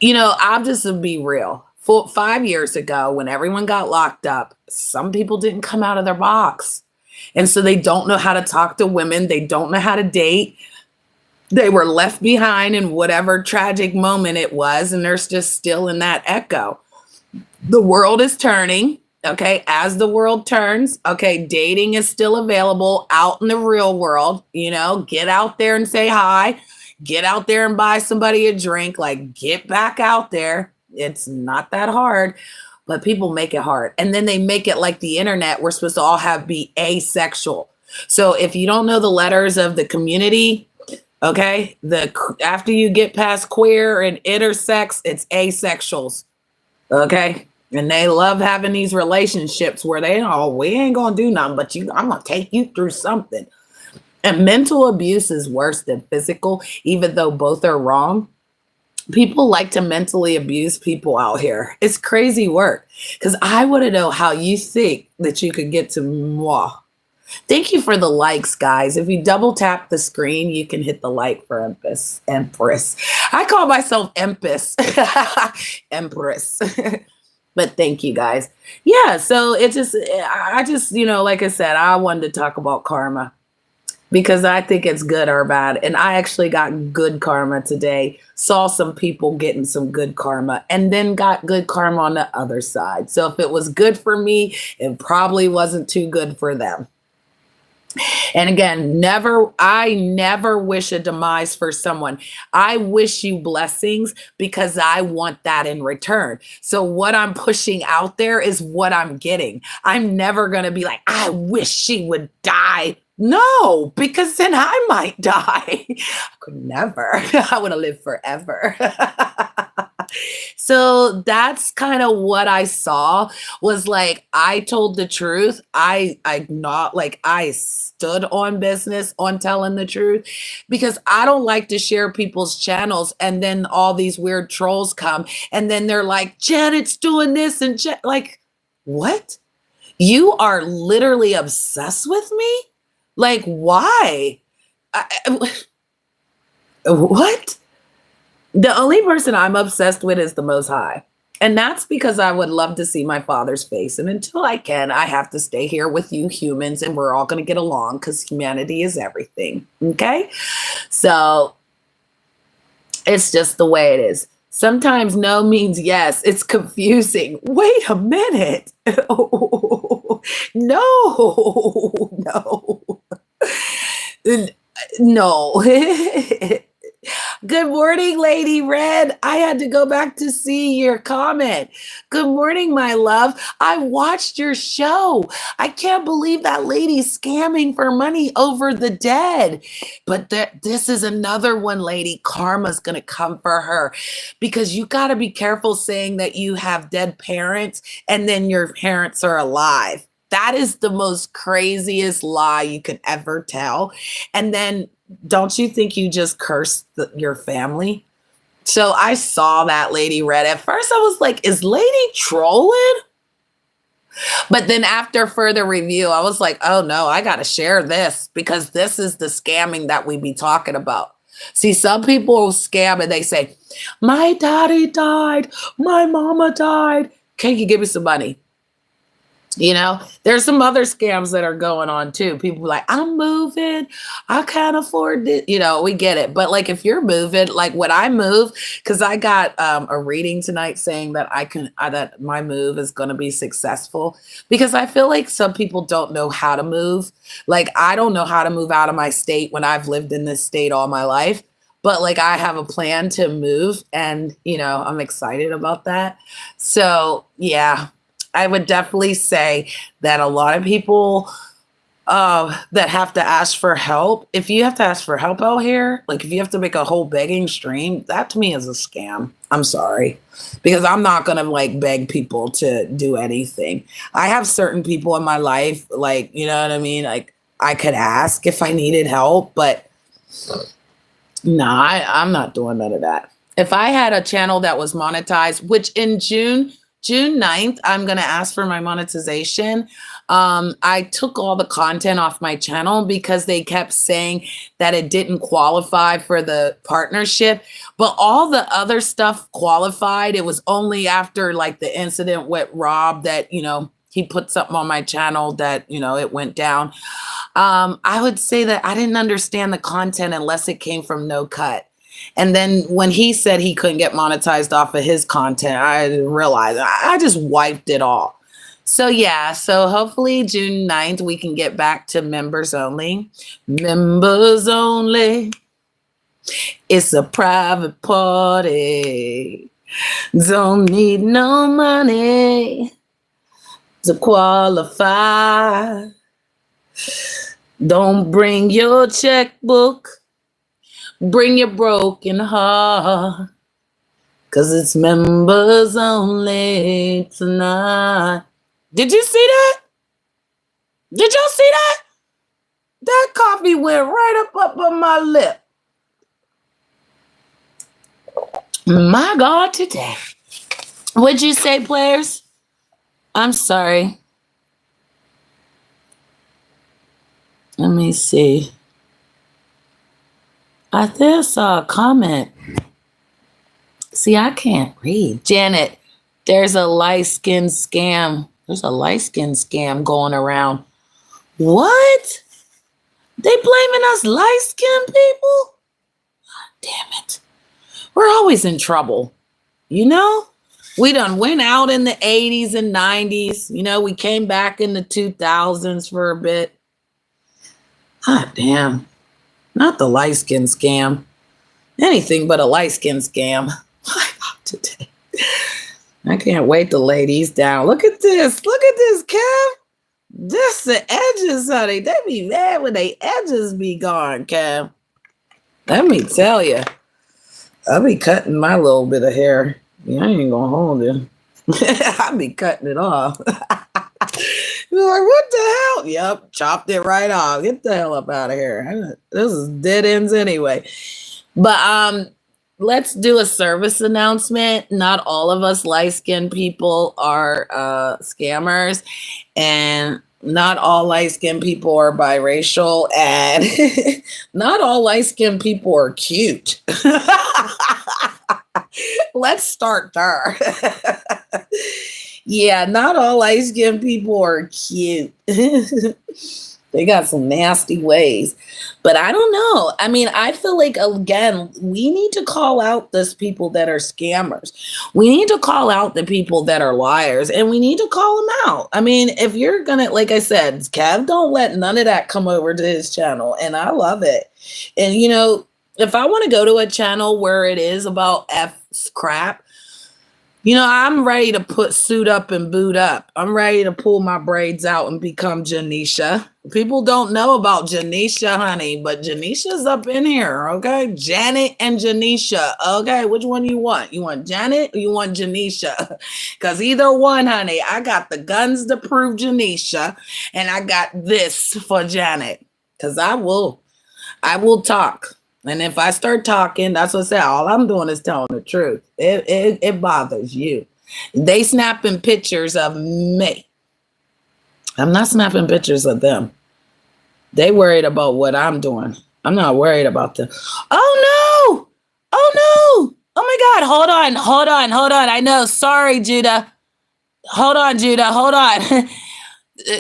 S1: you know, I'll just be real. 5 years ago, when everyone got locked up, some people didn't come out of their box. And so they don't know how to talk to women. They don't know how to date. They were left behind in whatever tragic moment it was. And they're just still in that echo. The world is turning. Okay. As the world turns, okay, dating is still available out in the real world. You know, get out there and say hi. Get out there and buy somebody a drink. Like, get back out there. It's not that hard, but people make it hard. And then they make it like the internet. We're supposed to all be asexual. So if you don't know the letters of the community, okay, after you get past queer and intersex, it's asexuals. Okay. And they love having these relationships where we ain't going to do nothing, but I'm going to take you through something. And mental abuse is worse than physical, even though both are wrong. People like to mentally abuse people out here. It's crazy work, because I want to know how you think that you could get to moi. Thank you for the likes, guys. If you double tap the screen, you can hit the like for Empress. I call myself Empress. Empress. But thank you, guys. Yeah, so I just, you know, like I said, I wanted to talk about karma, because I think it's good or bad. And I actually got good karma today. Saw some people getting some good karma, and then got good karma on the other side. So if it was good for me, it probably wasn't too good for them. And again, I never wish a demise for someone. I wish you blessings because I want that in return. So what I'm pushing out there is what I'm getting. I'm never going to be like, I wish she would die. No, because then I might die. I could never. I want to live forever. So that's kind of what I saw, was like, I told the truth. I stood on business on telling the truth, because I don't like to share people's channels. And then all these weird trolls come, and then they're like, Janet's doing this. And like, what? You are literally obsessed with me? Like, why? What? The only person I'm obsessed with is the Most High. And that's because I would love to see my Father's face. And until I can, I have to stay here with you humans, and we're all going to get along, because humanity is everything. Okay? So it's just the way it is. Sometimes no means yes. It's confusing. Wait a minute. Oh, no. No. Good morning, Lady Red. I had to go back to see your comment. Good morning, my love. I watched your show. I can't believe that lady's scamming for money over the dead. But this is another one, lady. Karma's going to come for her, because you got to be careful saying that you have dead parents and then your parents are alive. That is the most craziest lie you could ever tell. And then, don't you think you just cursed your family? So I saw that, Lady Red. At first I was like, is Lady trolling? But then after further review, I was like, oh no, I got to share this, because this is the scamming that we be talking about. See, some people scam and they say, my daddy died, my mama died. Can you give me some money? You know, there's some other scams that are going on too. People like, I'm moving, I can't afford it. You know, we get it. But like, if you're moving, like when I move, because I got a reading tonight saying that that my move is going to be successful, because I feel like some people don't know how to move. Like, I don't know how to move out of my state when I've lived in this state all my life. But like, I have a plan to move, and you know, I'm excited about that. So yeah, I would definitely say that a lot of people that have to ask for help, if you have to ask for help out here, like if you have to make a whole begging stream, that to me is a scam. I'm sorry, because I'm not going to like beg people to do anything. I have certain people in my life, like, you know what I mean? Like I could ask if I needed help, but no, I'm not doing none of that. If I had a channel that was monetized, which in June 9th, I'm going to ask for my monetization. I took all the content off my channel because they kept saying that it didn't qualify for the partnership, but all the other stuff qualified. It was only after like the incident with Rob that, you know, he put something on my channel that, you know, it went down. I would say that I didn't understand the content unless it came from No Cut. And then when he said he couldn't get monetized off of his content, I realized I just wiped it all. So yeah, so hopefully June 9th, we can get back to members only. Members only. It's a private party. Don't need no money to qualify. Don't bring your checkbook. Bring your broken heart, 'cause it's members only tonight. Did you see that? Did y'all see that? That coffee went right up on my lip. My God, today. What'd you say, players? I'm sorry. Let me see. I just saw a comment. See, I can't read. Janet, there's a light-skinned scam. There's a light-skinned scam going around. What? They blaming us light-skinned people? Damn it. We're always in trouble. You know? We done went out in the 80s and 90s. You know, we came back in the 2000s for a bit. Ah, damn. Not the light skin scam. Anything but a light skin scam. Today. I can't wait to lay these down. Look at this. Look at this, Kev. Just the edges, honey. They be mad when they edges be gone, Kev. Let me tell you. I'll be cutting my little bit of hair. Yeah, I ain't gonna hold it. I'll be cutting it off. You're like, what the hell? Yep, chopped it right off. Get the hell up out of here. This is dead ends anyway. But let's do a service announcement. Not all of us light-skinned people are scammers, and not all light-skinned people are biracial, and not all light-skinned people are cute. Let's start there. Yeah, not all light-skinned people are cute. They got some nasty ways. But I don't know. I mean, I feel like, again, we need to call out those people that are scammers. We need to call out the people that are liars, and we need to call them out. I mean, if you're going to, like I said, Kev, don't let none of that come over to his channel, and I love it. And, you know, if I want to go to a channel where it is about crap, you know, I'm ready to suit up and boot up. I'm ready to pull my braids out and become Janisha. People don't know about Janisha, honey, but Janisha's up in here, okay? Janet and Janisha, okay? Which one you want? You want Janet or you want Janisha? Because either one, honey, I got the guns to prove Janisha, and I got this for Janet. Because I will talk. And if I start talking, that's what I say. All I'm doing is telling the truth. It bothers you. They snapping pictures of me. I'm not snapping pictures of them. They worried about what I'm doing. I'm not worried about them. Oh no! Oh no! Oh my God! Hold on! I know. Sorry, Judah. hold on, Judah, hold on.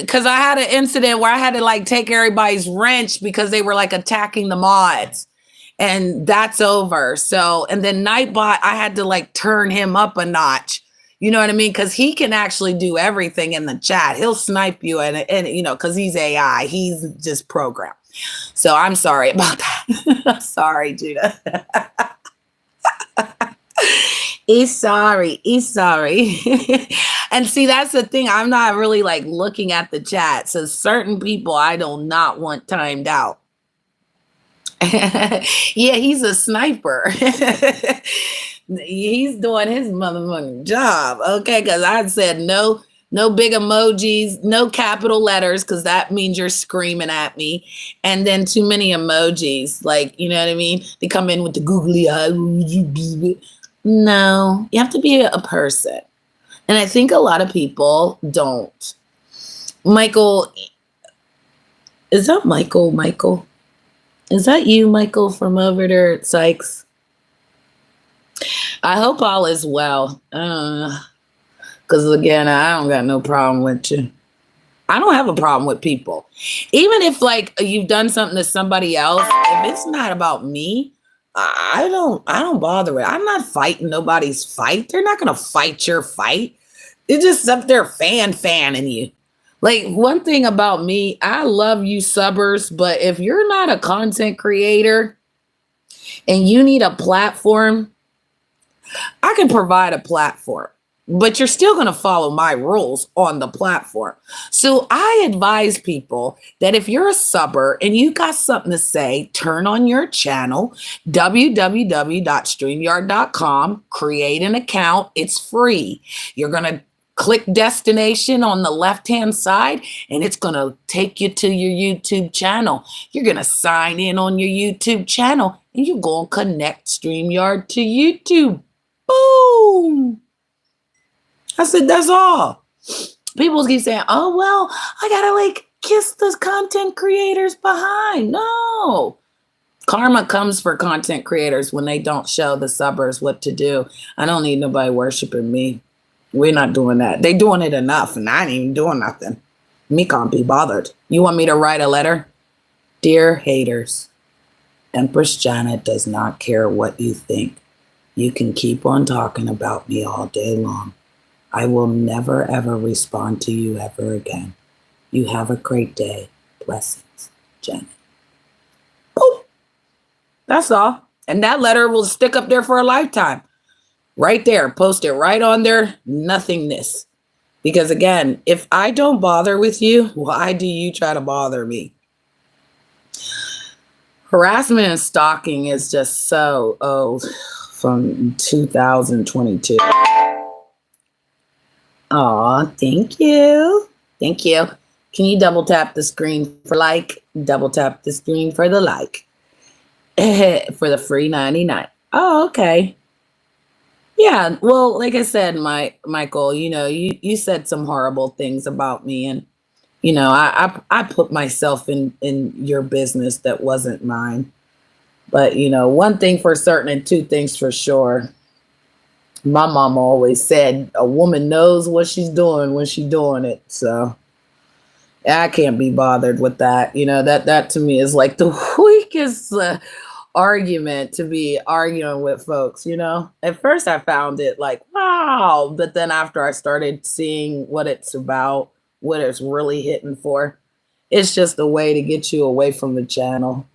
S1: Because I had an incident where I had to like take everybody's wrench because they were like attacking the mods. And that's over. So, and then Nightbot, I had to like turn him up a notch. You know what I mean? Because he can actually do everything in the chat. He'll snipe you, and you know, because he's AI, he's just programmed. So I'm sorry about that. Sorry, Judah. He's sorry. He's sorry. And see, that's the thing. I'm not really like looking at the chat. So certain people I do not want timed out. Yeah, he's a sniper. He's doing his motherfucking job. Okay, because I said no big emojis, no capital letters, because that means you're screaming at me. And then too many emojis. Like, you know what I mean? They come in with the googly eye. No, you have to be a person. And I think a lot of people don't. Michael, is that Michael? Michael? Is that you, Michael, from over there at Sykes? I hope all is well. Because again, I don't got no problem with you. I don't have a problem with people. Even if like you've done something to somebody else, if it's not about me, I don't bother with it. I'm not fighting nobody's fight. They're not gonna fight your fight. They're just up there fanning you. Like, one thing about me, I love you subbers, but if you're not a content creator and you need a platform, I can provide a platform, but you're still going to follow my rules on the platform. So I advise people that if you're a subber and you got something to say, turn on your channel, www.streamyard.com, create an account. It's free. You're going to click destination on the left-hand side, and it's going to take you to your YouTube channel. You're going to sign in on your YouTube channel, and you're going to connect StreamYard to YouTube. Boom. I said, that's all. People keep saying, oh, well, I got to like kiss the content creators behind. No. Karma comes for content creators when they don't show the subbers what to do. I don't need nobody worshiping me. We're not doing that. They doing it enough, and I ain't even doing nothing. Me can't be bothered. You want me to write a letter? Dear haters, Empress Janet does not care what you think. You can keep on talking about me all day long. I will never, ever respond to you ever again. You have a great day. Blessings, Janet. Boom. That's all. And that letter will stick up there for a lifetime. Right there, post it right on there, nothingness. Because again, if I don't bother with you, why do you try to bother me? Harassment and stalking is just so old, from 2022. Aw, thank you. Thank you. Can you double tap the screen for like? Double tap the screen for the like. For the free 99. Oh, okay. Yeah, well, like I said, Michael, you know, you said some horrible things about me, and you know, I put myself in your business that wasn't mine. But you know, one thing for certain and two things for sure. My mom always said a woman knows what she's doing when she's doing it. So I can't be bothered with that. You know, that to me is like the weakest argument to be arguing with folks. You know, at first I found it like, wow, but then after I started seeing what it's about, what it's really hitting for, it's just a way to get you away from the channel.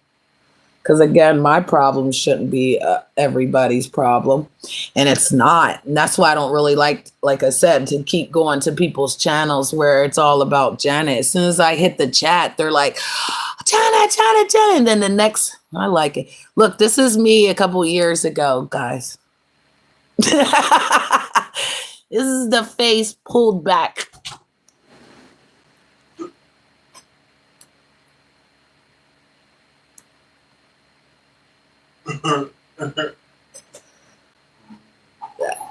S1: Because again, my problem shouldn't be everybody's problem, and it's not. And that's why I don't really like I said, to keep going to people's channels where it's all about Janet. As soon as I hit the chat, they're like, Janet, Janet, Janet. And then the next, I like it. Look, this is me a couple years ago, guys. This is the face pulled back.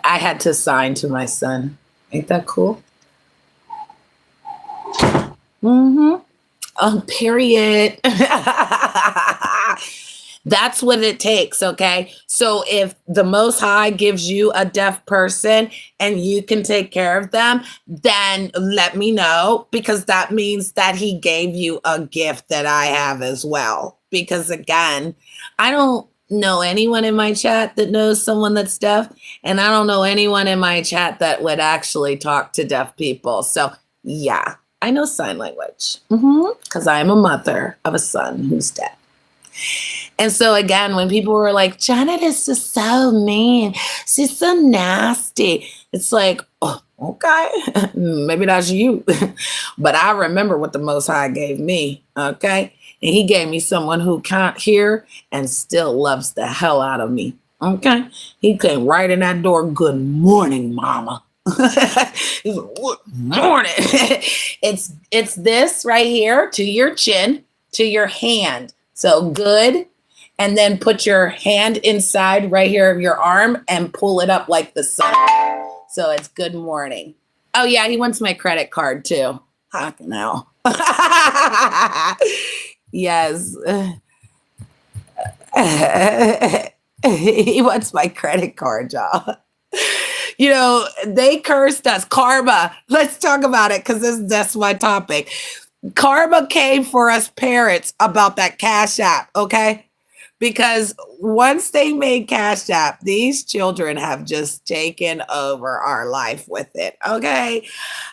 S1: I had to sign to my son. Ain't that cool? Mm-hmm. Period. That's what it takes, okay? So if the Most High gives you a deaf person and you can take care of them, then let me know, because that means that he gave you a gift that I have as well. Because again, I don't know anyone in my chat that knows someone that's deaf, and I don't know anyone in my chat that would actually talk to deaf people. So yeah, I know sign language because I am a mother of a son who's deaf. And so again, when people were like, Janet is just so mean, she's so nasty, it's like, oh, okay, maybe that's you. But I remember what the Most High gave me, okay? And he gave me someone who can't hear and still loves the hell out of me, okay? He came right in that door, good morning, mama. He's like, good morning. It's this right here to your chin, to your hand. So good. And then put your hand inside right here of your arm and pull it up like the sun. So it's good morning. Oh yeah, he wants my credit card too. Fucking hell. Yes. He wants my credit card, y'all. You know, they cursed us. Karma. Let's talk about it because that's my topic. Karma came for us parents about that Cash App, okay? Because once they made Cash App, these children have just taken over our life with it, okay?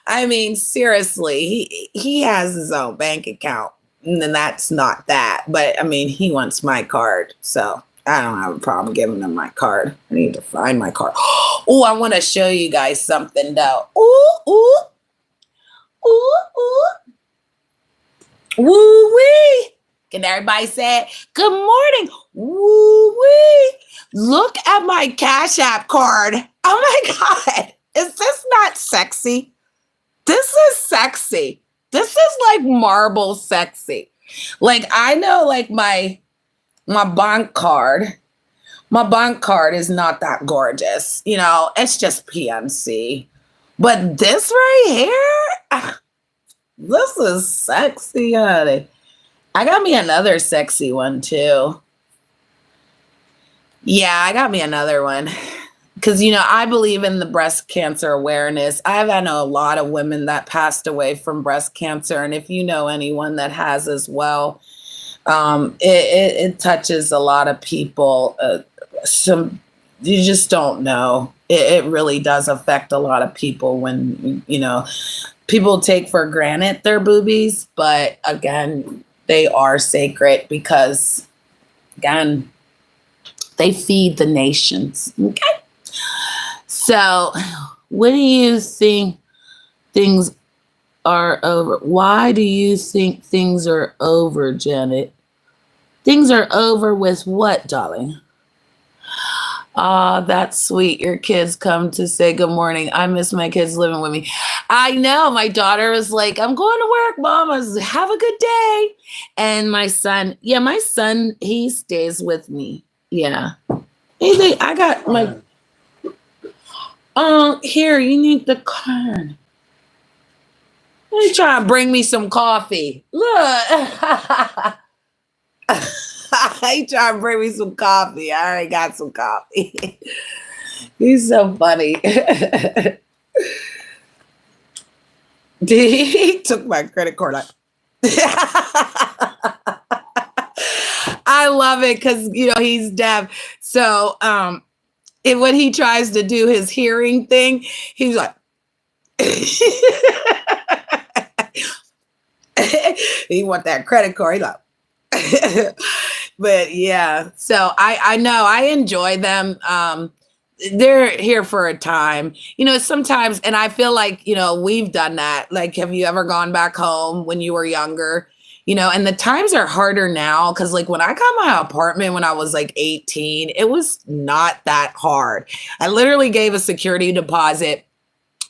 S1: I mean, seriously, he has his own bank account, and that's not that. But, I mean, he wants my card, so I don't have a problem giving him my card. I need to find my card. Oh, I want to show you guys something, though. Ooh, ooh, ooh, ooh. Woo-wee. Can everybody say it? Good morning. Woo-wee. Look at my Cash App card. Oh my God. Is this not sexy? This is sexy. This is like marble sexy. Like I know like my bank card. My bank card is not that gorgeous. You know, it's just PNC. But this right here, this is sexy, honey. I got me another sexy one too. Yeah, I got me another one. Because, you know, I believe in the breast cancer awareness. I know a lot of women that passed away from breast cancer. And if you know anyone that has as well, it touches a lot of people. You just don't know. It really does affect a lot of people when, you know, people take for granted their boobies. But again, they are sacred because, again, they feed the nations. Okay. So, what do you think things are over? Why do you think things are over, Janet? Things are over with what, darling? Ah, that's sweet. Your kids come to say good morning. I miss my kids living with me. I know. My daughter was like, I'm going to work, Mom. I was like, have a good day. And my son, he stays with me. Yeah. I got my, here, you need the card. Let me try and bring me some coffee. Look. He trying to bring me some coffee. I already got some coffee. He's so funny. He took my credit card. I love it because, you know, he's deaf. So when he tries to do his hearing thing, he's like, he want that credit card. He's like, but yeah, so I know I enjoy them. They're here for a time, you know, sometimes, and I feel like, you know, we've done that. Like, have you ever gone back home when you were younger? You know, and the times are harder now because, like, when I got my apartment when I was like 18, it was not that hard. I literally gave a security deposit,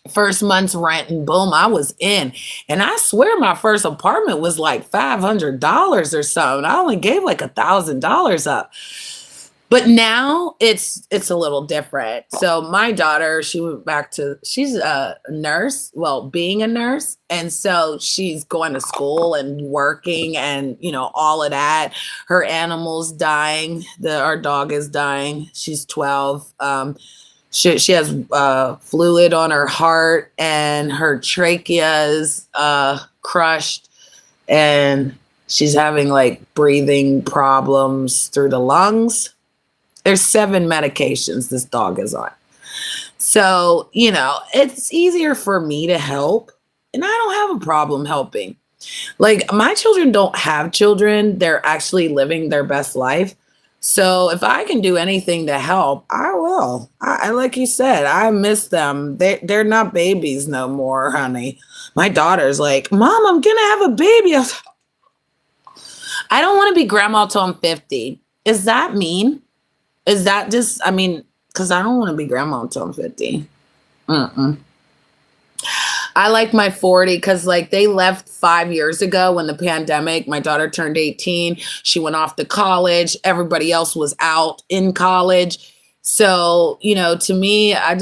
S1: first month's rent, and boom, I was in. And I swear my first apartment was like $500 or something. I only gave like $1,000 up. But now it's a little different. So my daughter, she went back to, she's a nurse, well, being a nurse. And so she's going to school and working and, you know, all of that. Her animal's dying. Our dog is dying. She's 12. She has fluid on her heart and her trachea is crushed, and she's having like breathing problems through the lungs. There's 7 medications this dog is on. So, you know, it's easier for me to help, and I don't have a problem helping. Like, my children don't have children. They're actually living their best life. So if I can do anything to help, I will. I like you said, I miss them. They're not babies no more, honey. My daughter's like, Mom, I'm gonna have a baby. I don't want to be grandma till I'm 50. Is that mean? Is that just, I mean, because I don't want to be grandma until I'm 50. I like my 40 because like they left 5 years ago when the pandemic, my daughter turned 18. She went off to college. Everybody else was out in college. So, you know, to me, I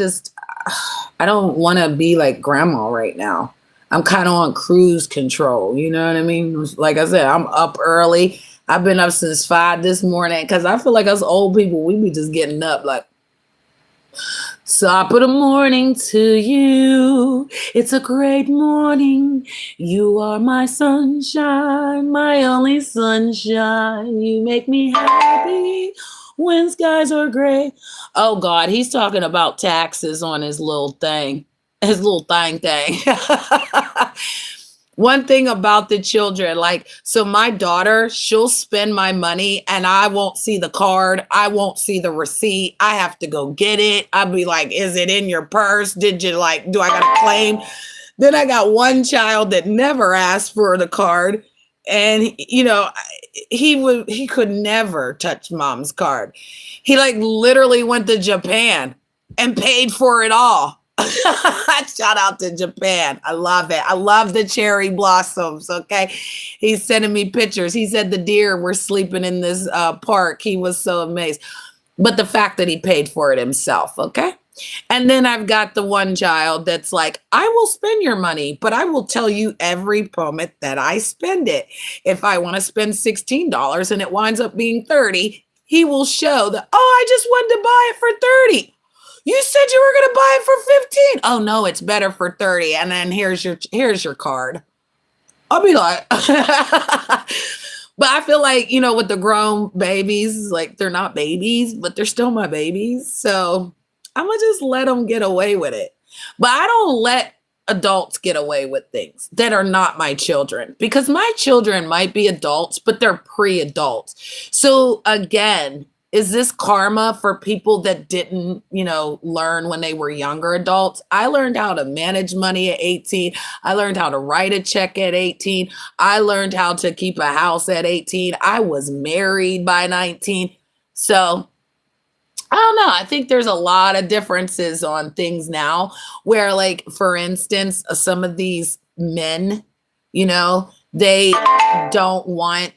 S1: don't want to be like grandma right now. I'm kind of on cruise control. You know what I mean? Like I said, I'm up early. I've been up since 5 this morning because I feel like us old people, we be just getting up like, top of the morning to you. It's a great morning. You are my sunshine, my only sunshine. You make me happy when skies are gray. Oh God, he's talking about taxes on his little thing. His little thing. One thing about the children, like, so my daughter, she'll spend my money and I won't see the card. I won't see the receipt. I have to go get it. I'll be like, is it in your purse? Did you like, do I got a claim? Then I got one child that never asked for the card. And, you know, he could never touch mom's card. He like literally went to Japan and paid for it all. Shout out to Japan. I love it. I love the cherry blossoms. Okay. He's sending me pictures. He said the deer were sleeping in this park. He was so amazed. But the fact that he paid for it himself. Okay. And then I've got the one child that's like, I will spend your money, but I will tell you every moment that I spend it. If I want to spend $16 and it winds up being 30, he will show that, oh, I just wanted to buy it for 30. You said you were going to buy it for 15. Oh no, it's better for 30. And then here's your card. I'll be like, but I feel like, you know, with the grown babies, like they're not babies, but they're still my babies. So I'm going to just let them get away with it. But I don't let adults get away with things that are not my children, because my children might be adults, but they're pre-adults. So again, is this karma for people that didn't, you know, learn when they were younger adults? I learned how to manage money at 18. I learned how to write a check at 18. I learned how to keep a house at 18. I was married by 19. So I don't know. I think there's a lot of differences on things now where, like, for instance, some of these men, you know, they don't want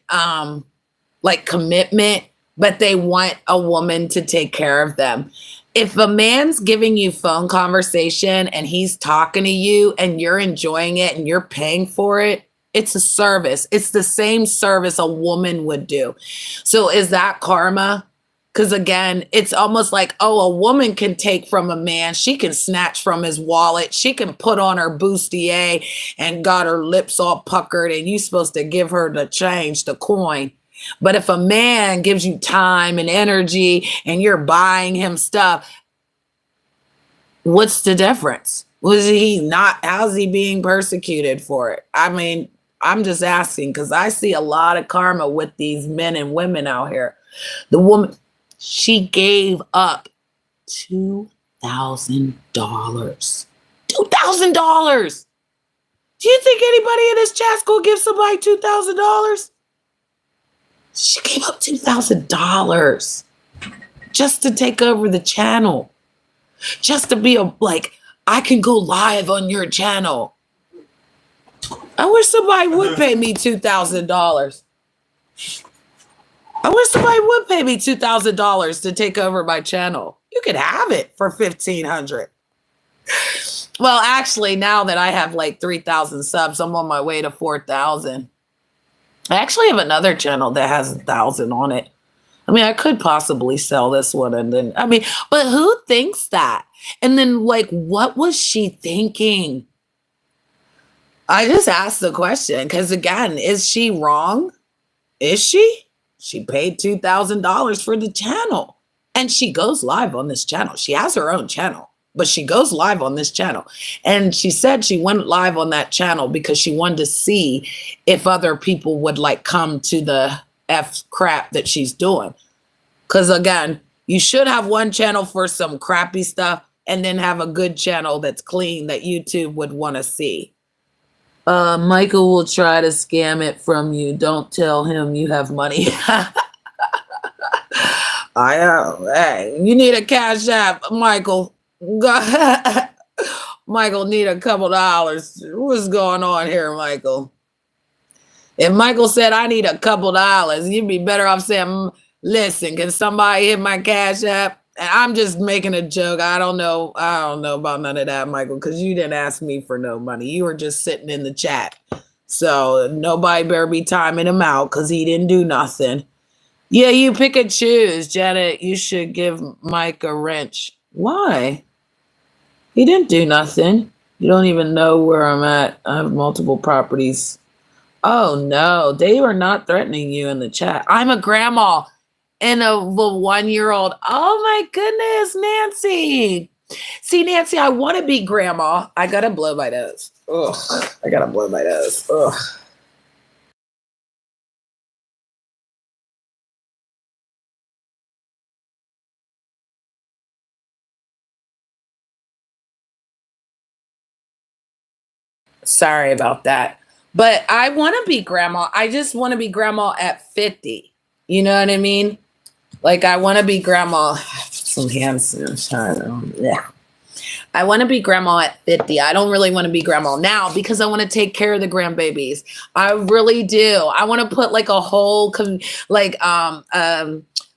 S1: like commitment, but they want a woman to take care of them. If a man's giving you phone conversation and he's talking to you and you're enjoying it and you're paying for it, it's a service. It's the same service a woman would do. So is that karma? Because again, it's almost like, oh, a woman can take from a man. She can snatch from his wallet. She can put on her bustier and got her lips all puckered and you're supposed to give her the change, the coin. But if a man gives you time and energy and you're buying him stuff, what's the difference? Was he not, how's he being persecuted for it? I mean, I'm just asking because I see a lot of karma with these men and women out here. The woman, she gave up $2,000. $2,000. Do you think anybody in this chat's gonna give somebody $2,000? She gave up $2,000 just to take over the channel, just to be like, I can go live on your channel. I wish somebody would pay me $2,000. I wish somebody would pay me $2,000 to take over my channel. You could have it for $1,500. Well, actually, now that I have like 3,000 subs, I'm on my way to 4,000. I actually have another channel that has 1,000 on it. I mean, I could possibly sell this one and then, I mean, but who thinks that? And then, like, what was she thinking? I just asked the question because, again, is she wrong? Is she? She paid $2,000 for the channel and she goes live on this channel. She has her own channel, but she goes live on this channel. And she said she went live on that channel because she wanted to see if other people would like come to the F crap that she's doing. Because again, you should have one channel for some crappy stuff and then have a good channel that's clean that YouTube would want to see. Michael will try to scam it from you. Don't tell him you have money. I know. Hey, you need a cash app, Michael. Michael need a couple dollars. What's going on here, Michael? If Michael said I need a couple dollars, you'd be better off saying, listen, can somebody hit my cash app? And I'm just making a joke. I don't know about none of that, Michael, because you didn't ask me for no money. You were just sitting in the chat. So nobody better be timing him out because he didn't do nothing. Yeah, you pick and choose, Janet. You should give Mike a wrench. Why? He didn't do nothing. You don't even know where I'm at. I have multiple properties. Oh, no. They were not threatening you in the chat. I'm a grandma. And a 1-year-old. Oh my goodness, Nancy. See, Nancy, I want to be grandma. I gotta blow my nose. Ugh. I gotta blow my nose. Ugh. Sorry about that. But I want to be grandma. I just want to be grandma at 50. You know what I mean? Like, I want to be grandma. Some hands. Yeah. I want to be grandma at 50. I don't really want to be grandma now because I want to take care of the grandbabies. I really do. I want to put like a whole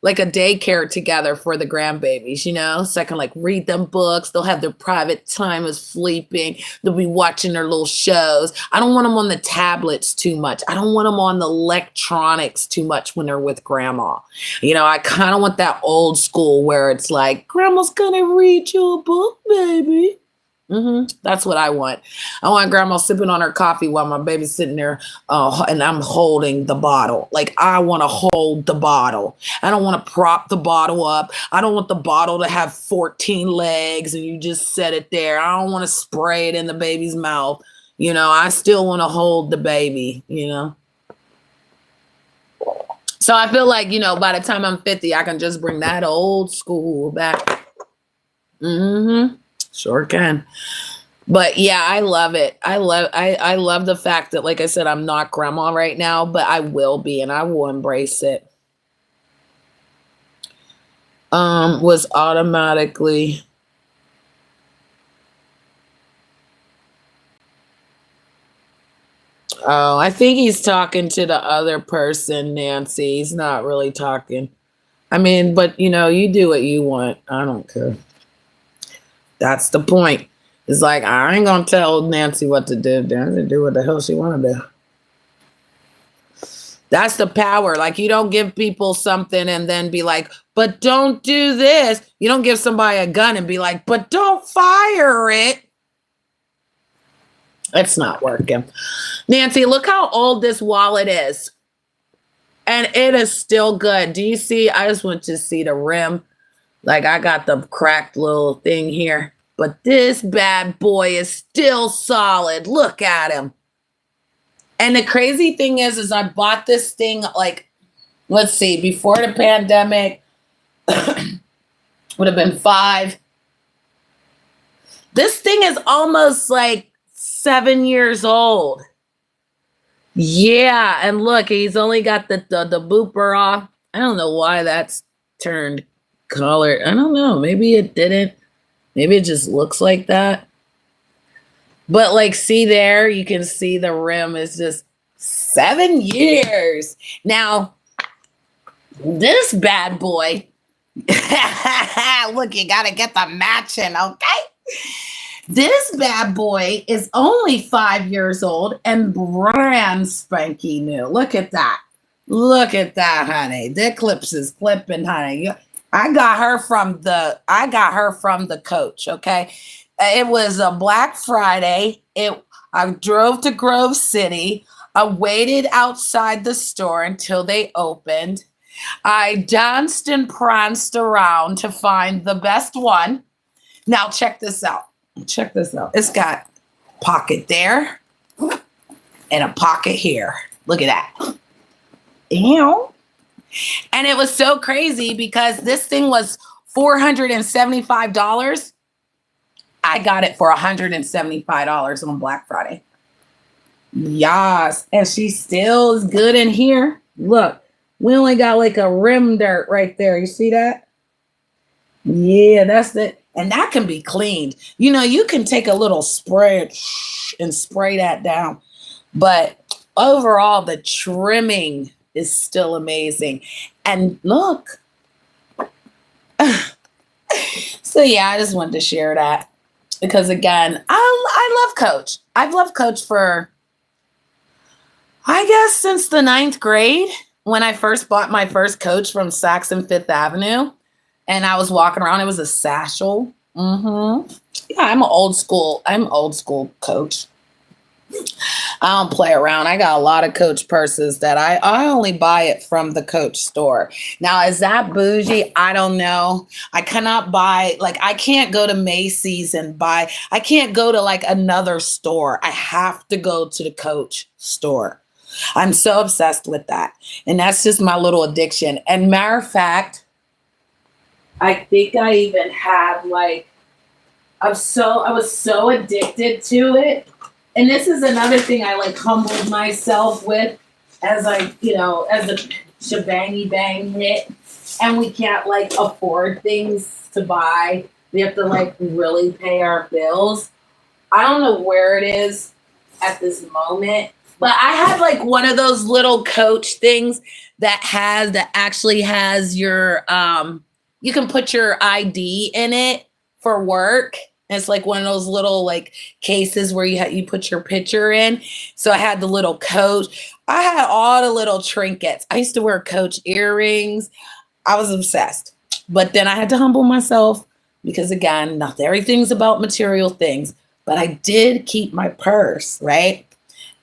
S1: like a daycare together for the grandbabies, you know, so I can like read them books. They'll have their private time of sleeping. They'll be watching their little shows. I don't want them on the tablets too much. I don't want them on the electronics too much when they're with grandma. You know, I kind of want that old school where it's like, grandma's gonna read you a book, baby. That's what I want. I want grandma sipping on her coffee while my baby's sitting there and I'm holding the bottle. Like, I want to hold the bottle. I don't want to prop the bottle up. I don't want the bottle to have 14 legs and you just set it there. I don't want to spray it in the baby's mouth. You know, I still want to hold the baby, you know. So I feel like, you know, by the time I'm 50, I can just bring that old school back. Sure can. But yeah, I love it. I love the fact that, like I said, I'm not grandma right now, but I will be and I will embrace it. Was automatically Oh, I think he's talking to the other person, Nancy. He's not really talking. I mean, but you know, you do what you want. I don't care. That's the point. It's like, I ain't gonna tell Nancy what to do. Nancy do what the hell she wanna do. That's the power. Like, you don't give people something and then be like, but don't do this. You don't give somebody a gun and be like, but don't fire it. It's not working. Nancy, look how old this wallet is. And it is still good. Do you see? I just want to see the rim. Like, I got the cracked little thing here. But this bad boy is still solid. Look at him. And the crazy thing is I bought this thing, like, let's see, before the pandemic, would have been 5. This thing is almost like 7 years old. Yeah, and look, he's only got the booper off. I don't know why that's turned color. I don't know. Maybe it didn't. Maybe it just looks like that. But like, see there, you can see the rim is just 7 years. Now, This bad boy. Look, you gotta get the matching, okay? This bad boy is only 5 years old and brand spanky new. Look at that. Look at that, honey. The clips is clipping, honey. I got her from the coach, okay? It was a Black Friday. I drove to Grove City. I waited outside the store until they opened. I danced and pranced around to find the best one. Now check this out. Check this out. It's got pocket there and a pocket here. Look at that. Ew. And it was so crazy because this thing was $475. I got it for $175 on Black Friday. Yes. And she still is good in here. Look, we only got like a rim dirt right there. You see that? Yeah, that's it. And that can be cleaned. You know, you can take a little spray and spray that down. But overall, the trimming is still amazing. And look. So yeah, I just wanted to share that. Because again, I love Coach. I've loved Coach for, I guess, since the 9th grade when I first bought my first Coach from Saks and Fifth Avenue. And I was walking around. It was a satchel. Mm-hmm. Yeah, I'm old school Coach. I don't play around. I got a lot of Coach purses that I only buy it from the Coach store. Now, is that bougie? I don't know. I cannot buy, like, I can't go to Macy's and buy, I can't go to like another store. I have to go to the Coach store. I'm so obsessed with that. And that's just my little addiction. And matter of fact, I think I even had like, I was so addicted to it. And this is another thing I like humbled myself with as as a shebangy bang hit. And we can't like afford things to buy. We have to like really pay our bills. I don't know where it is at this moment, but I had like one of those little Coach things that actually has your, you can put your ID in it for work. And it's like one of those little like cases where you put your picture in. So I had the little Coach. I had all the little trinkets. I used to wear Coach earrings. I was obsessed. But then I had to humble myself because again, not everything's about material things. But I did keep my purse, right?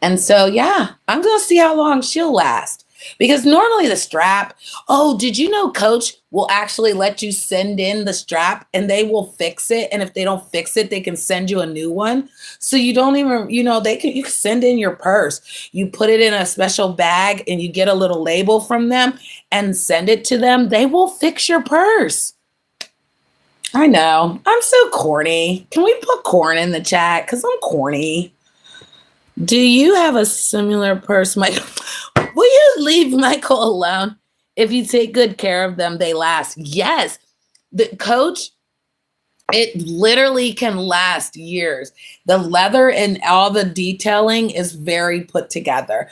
S1: And so yeah, I'm gonna see how long she'll last. Because normally the strap, oh, did you know Coach will actually let you send in the strap and they will fix it. And if they don't fix it, they can send you a new one. So you don't even, you can send in your purse. You put it in a special bag and you get a little label from them and send it to them. They will fix your purse. I know. I'm so corny. Can we put corn in the chat? Because I'm corny. Do you have a similar purse, Michael? Will you leave Michael alone? If you take good care of them, they last. Yes. The Coach, it literally can last years. The leather and all the detailing is very put together.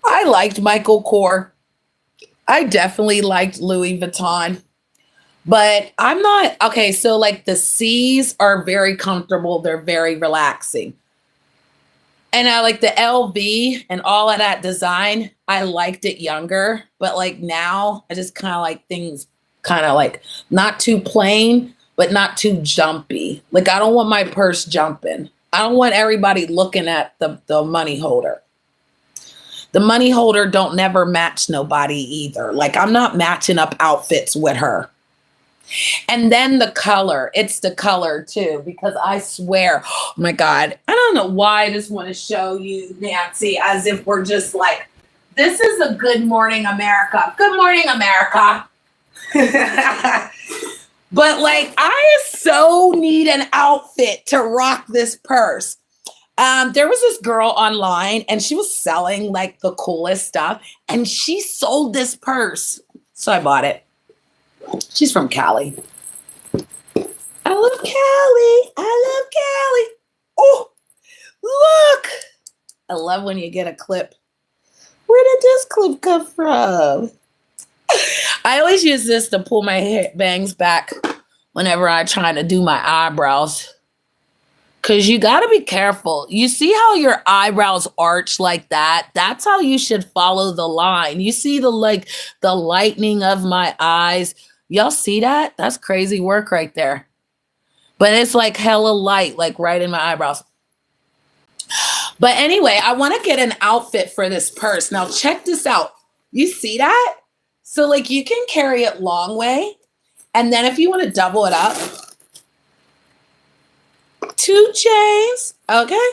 S1: I liked Michael Kors. I definitely liked Louis Vuitton. But I'm not, okay, so like the C's are very comfortable. They're very relaxing. And I like the LV and all of that design. I liked it younger, but like now I just kind of like things kind of like not too plain, but not too jumpy. Like I don't want my purse jumping. I don't want everybody looking at the money holder. The money holder don't never match nobody either. Like I'm not matching up outfits with her. And then the color, it's the color too, because I swear, oh my God, I don't know why I just want to show you, Nancy, as if we're just like, this is a Good Morning America. Good morning, America. But like, I so need an outfit to rock this purse. There was this girl online and she was selling like the coolest stuff and she sold this purse. So I bought it. She's from Cali. I love Cali. I love Cali. Oh, look. I love when you get a clip. Where did this clip come from? I always use this to pull my hair bangs back whenever I try to do my eyebrows. Because you got to be careful. You see how your eyebrows arch like that? That's how you should follow the line. You see the lightening of my eyes. Y'all see that? That's crazy work right there. But it's like hella light, like right in my eyebrows. But anyway, I want to get an outfit for this purse. Now check this out. You see that? So like you can carry it long way. And then if you want to double it up, 2 chains. Okay.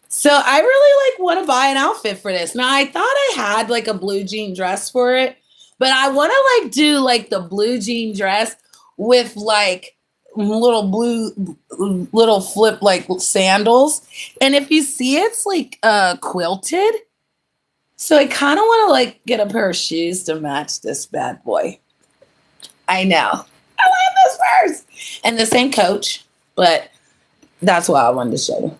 S1: So I really want to buy an outfit for this. Now I thought I had like a blue jean dress for it, but I want to do like the blue jean dress with like little flip like sandals. And if you see, it's like quilted. So I kind of want to like get a pair of shoes to match this bad boy. I know. I love this purse. And the same coach, but that's what I wanted to show you.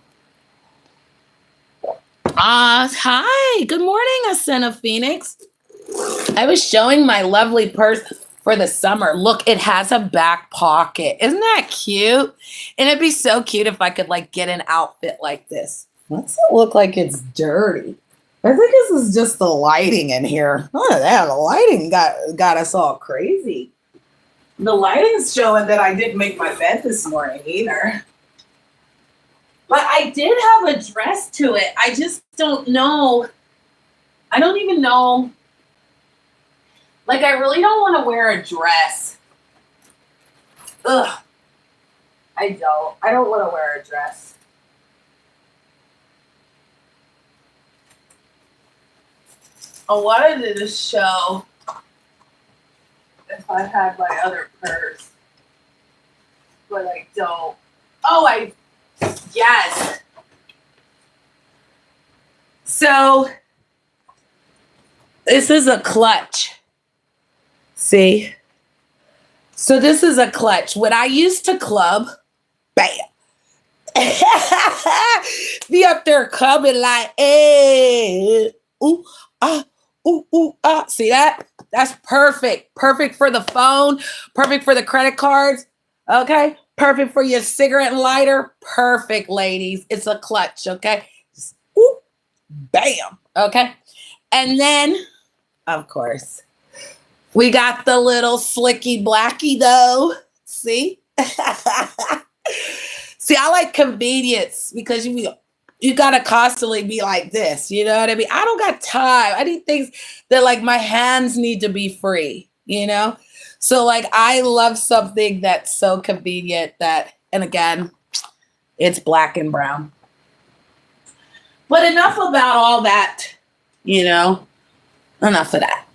S1: Hi. Good morning, Ascena Phoenix. I was showing my lovely purse for the summer. Look, it has a back pocket. Isn't that cute? And it'd be so cute if I could like get an outfit like this. What's it look like it's dirty? I think this is just the lighting in here. Oh, yeah, the lighting got us all crazy. The lighting's showing that I didn't make my bed this morning either. But I did have a dress to it. I just don't know. I don't even know. Like, I really don't want to wear a dress. Ugh. I don't want to wear a dress. I wanted to show if I had my other purse. But I don't. Oh, yes. So, this is a clutch. See? So this is a clutch. When I used to club, bam. Be up there clubbing like, hey, ooh, ah, ooh, ooh, ah. See that? That's perfect. Perfect for the phone. Perfect for the credit cards. Okay? Perfect for your cigarette and lighter. Perfect, ladies. It's a clutch, okay? Just, ooh, bam. Okay? And then, of course, we got the little slicky blacky though. See? See, I like convenience because you gotta constantly be like this. You know what I mean? I don't got time. I need things that like my hands need to be free, you know? So like I love something that's so convenient that, and again, it's black and brown. But enough about all that, you know? Enough of that.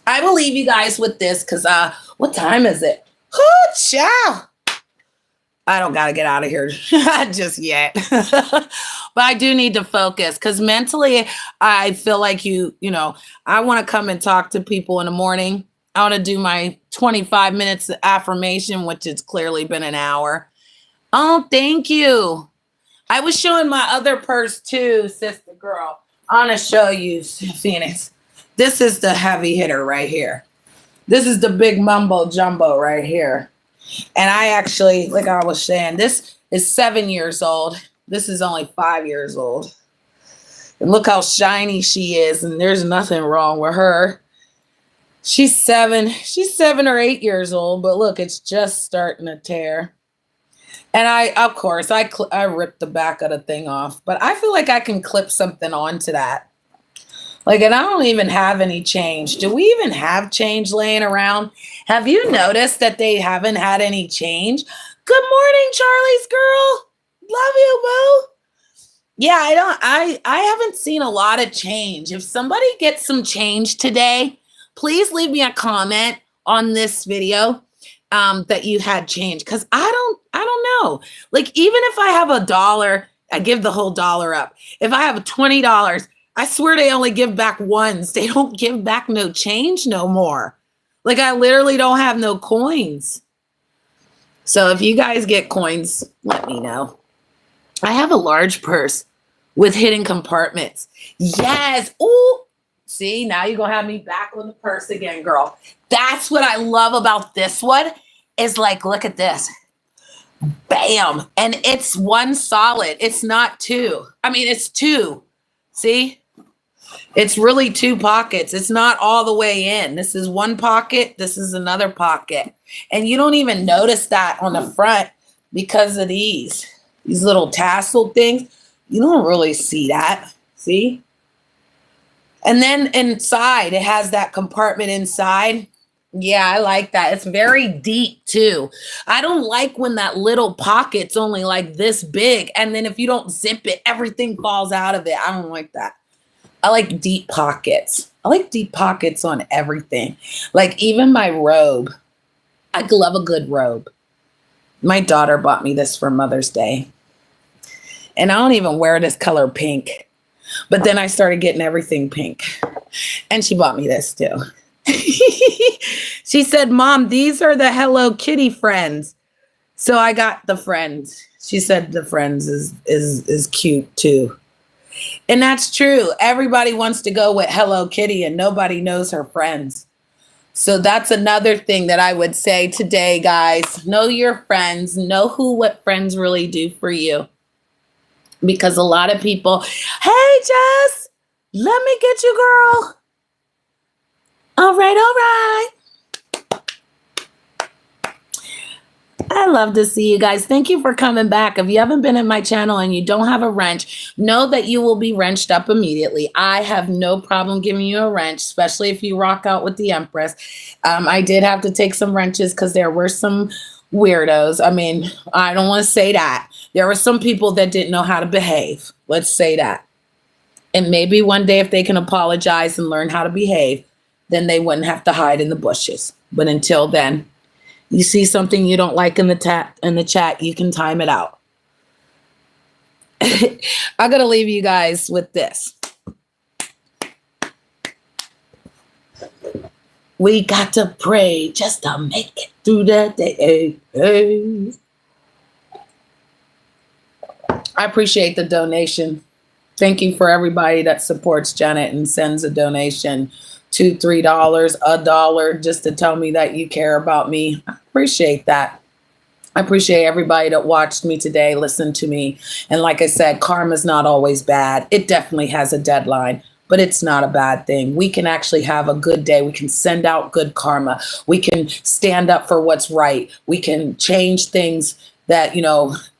S1: I will leave you guys with this because what time is it? Oh, ciao. I don't got to get out of here just yet. But I do need to focus because mentally I feel like you know, I want to come and talk to people in the morning. I want to do my 25 minutes of affirmation, which has clearly been an hour. Oh, thank you. I was showing my other purse too, sister girl. I want to show you, Phoenix. This is the heavy hitter right here. This is the big mumbo jumbo right here. And I actually, like I was saying, this is 7 years old. This is only 5 years old. And look how shiny she is. And there's nothing wrong with her. She's 7 or 8 years old. But look, it's just starting to tear. And of course, I ripped the back of the thing off. But I feel like I can clip something onto that. Like, and I don't even have any change. Do we even have change laying around? Have you noticed that they haven't had any change? Good morning, Charlie's girl. Love you, boo. Yeah, I haven't seen a lot of change. If somebody gets some change today, please leave me a comment on this video that you had change. Because I don't know. Like, even if I have $1, I give the whole dollar up. If I have $20, I swear they only give back ones. They don't give back no change no more. Like, I literally don't have no coins. So if you guys get coins, let me know. I have a large purse with hidden compartments. Yes. Ooh, See, now you're going to have me back on the purse again, girl. That's what I love about this one is like, look at this. Bam. And it's one solid. It's not two. I mean, it's two. See? It's really two pockets. It's not all the way in. This is one pocket. This is another pocket. And you don't even notice that on the front because of these little tassel things. You don't really see that. See? And then inside, it has that compartment inside. Yeah, I like that. It's very deep too. I don't like when that little pocket's only like this big. And then if you don't zip it, everything falls out of it. I don't like that. I like deep pockets. I like deep pockets on everything. Like even my robe. I love a good robe. My daughter bought me this for Mother's Day. And I don't even wear this color pink. But then I started getting everything pink. And she bought me this too. She said, Mom, these are the Hello Kitty friends. So I got the friends. She said the friends is cute too. And that's true. Everybody wants to go with Hello Kitty and nobody knows her friends. So that's another thing that I would say today, guys. Know your friends. Know what friends really do for you. Because a lot of people, hey, Jess, let me get you, girl. All right. I love to see you guys. Thank you for coming back. If you haven't been in my channel and you don't have a wrench, know that you will be wrenched up immediately. I have no problem giving you a wrench, especially if you rock out with the Empress. I did have to take some wrenches because there were some weirdos. I mean, I don't want to say that. There were some people that didn't know how to behave. Let's say that. And maybe one day if they can apologize and learn how to behave, then they wouldn't have to hide in the bushes. But until then, you see something you don't like in the chat, you can time it out. I'm going to leave you guys with this. We got to pray just to make it through the day. Hey. I appreciate the donation. Thank you for everybody that supports Janet and sends a donation. $2, $3, $1 just to tell me that you care about me. I appreciate that. I appreciate everybody that watched me today, listened to me. And like I said, karma's not always bad. It definitely has a deadline, but it's not a bad thing. We can actually have a good day. We can send out good karma. We can stand up for what's right. We can change things that,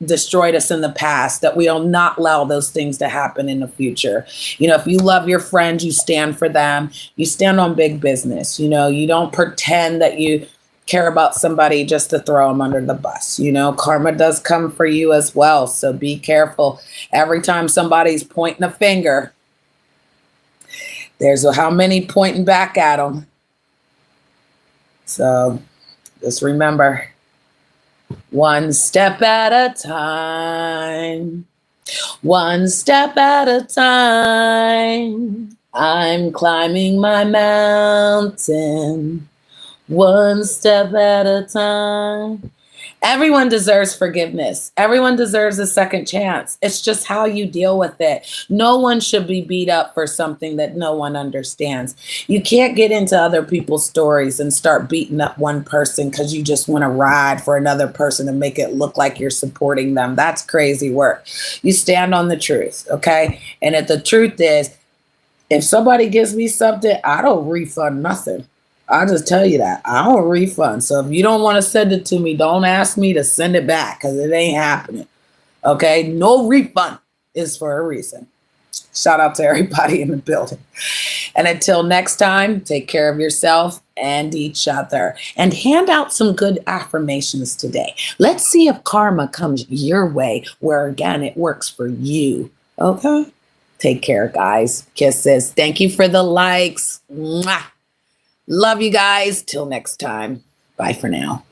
S1: destroyed us in the past, that we'll not allow those things to happen in the future. If you love your friends, you stand for them. You stand on big business. You don't pretend that you care about somebody just to throw them under the bus. Karma does come for you as well. So be careful. Every time somebody's pointing a finger, there's how many pointing back at them. So just remember, one step at a time, one step at a time. I'm climbing my mountain, one step at a time. Everyone deserves forgiveness. Everyone deserves a second chance. It's just how you deal with it. No one should be beat up for something that no one understands. You can't get into other people's stories and start beating up one person because you just want to ride for another person and make it look like you're supporting them. That's crazy work. You stand on the truth, okay? And if the truth is, if somebody gives me something, I don't refund nothing. I'll just tell you that. I don't refund. So if you don't want to send it to me, don't ask me to send it back because it ain't happening. Okay? No refund is for a reason. Shout out to everybody in the building. And until next time, take care of yourself and each other. And hand out some good affirmations today. Let's see if karma comes your way where, again, it works for you. Okay? Take care, guys. Kisses. Thank you for the likes. Mwah. Love you guys. Till next time. Bye for now.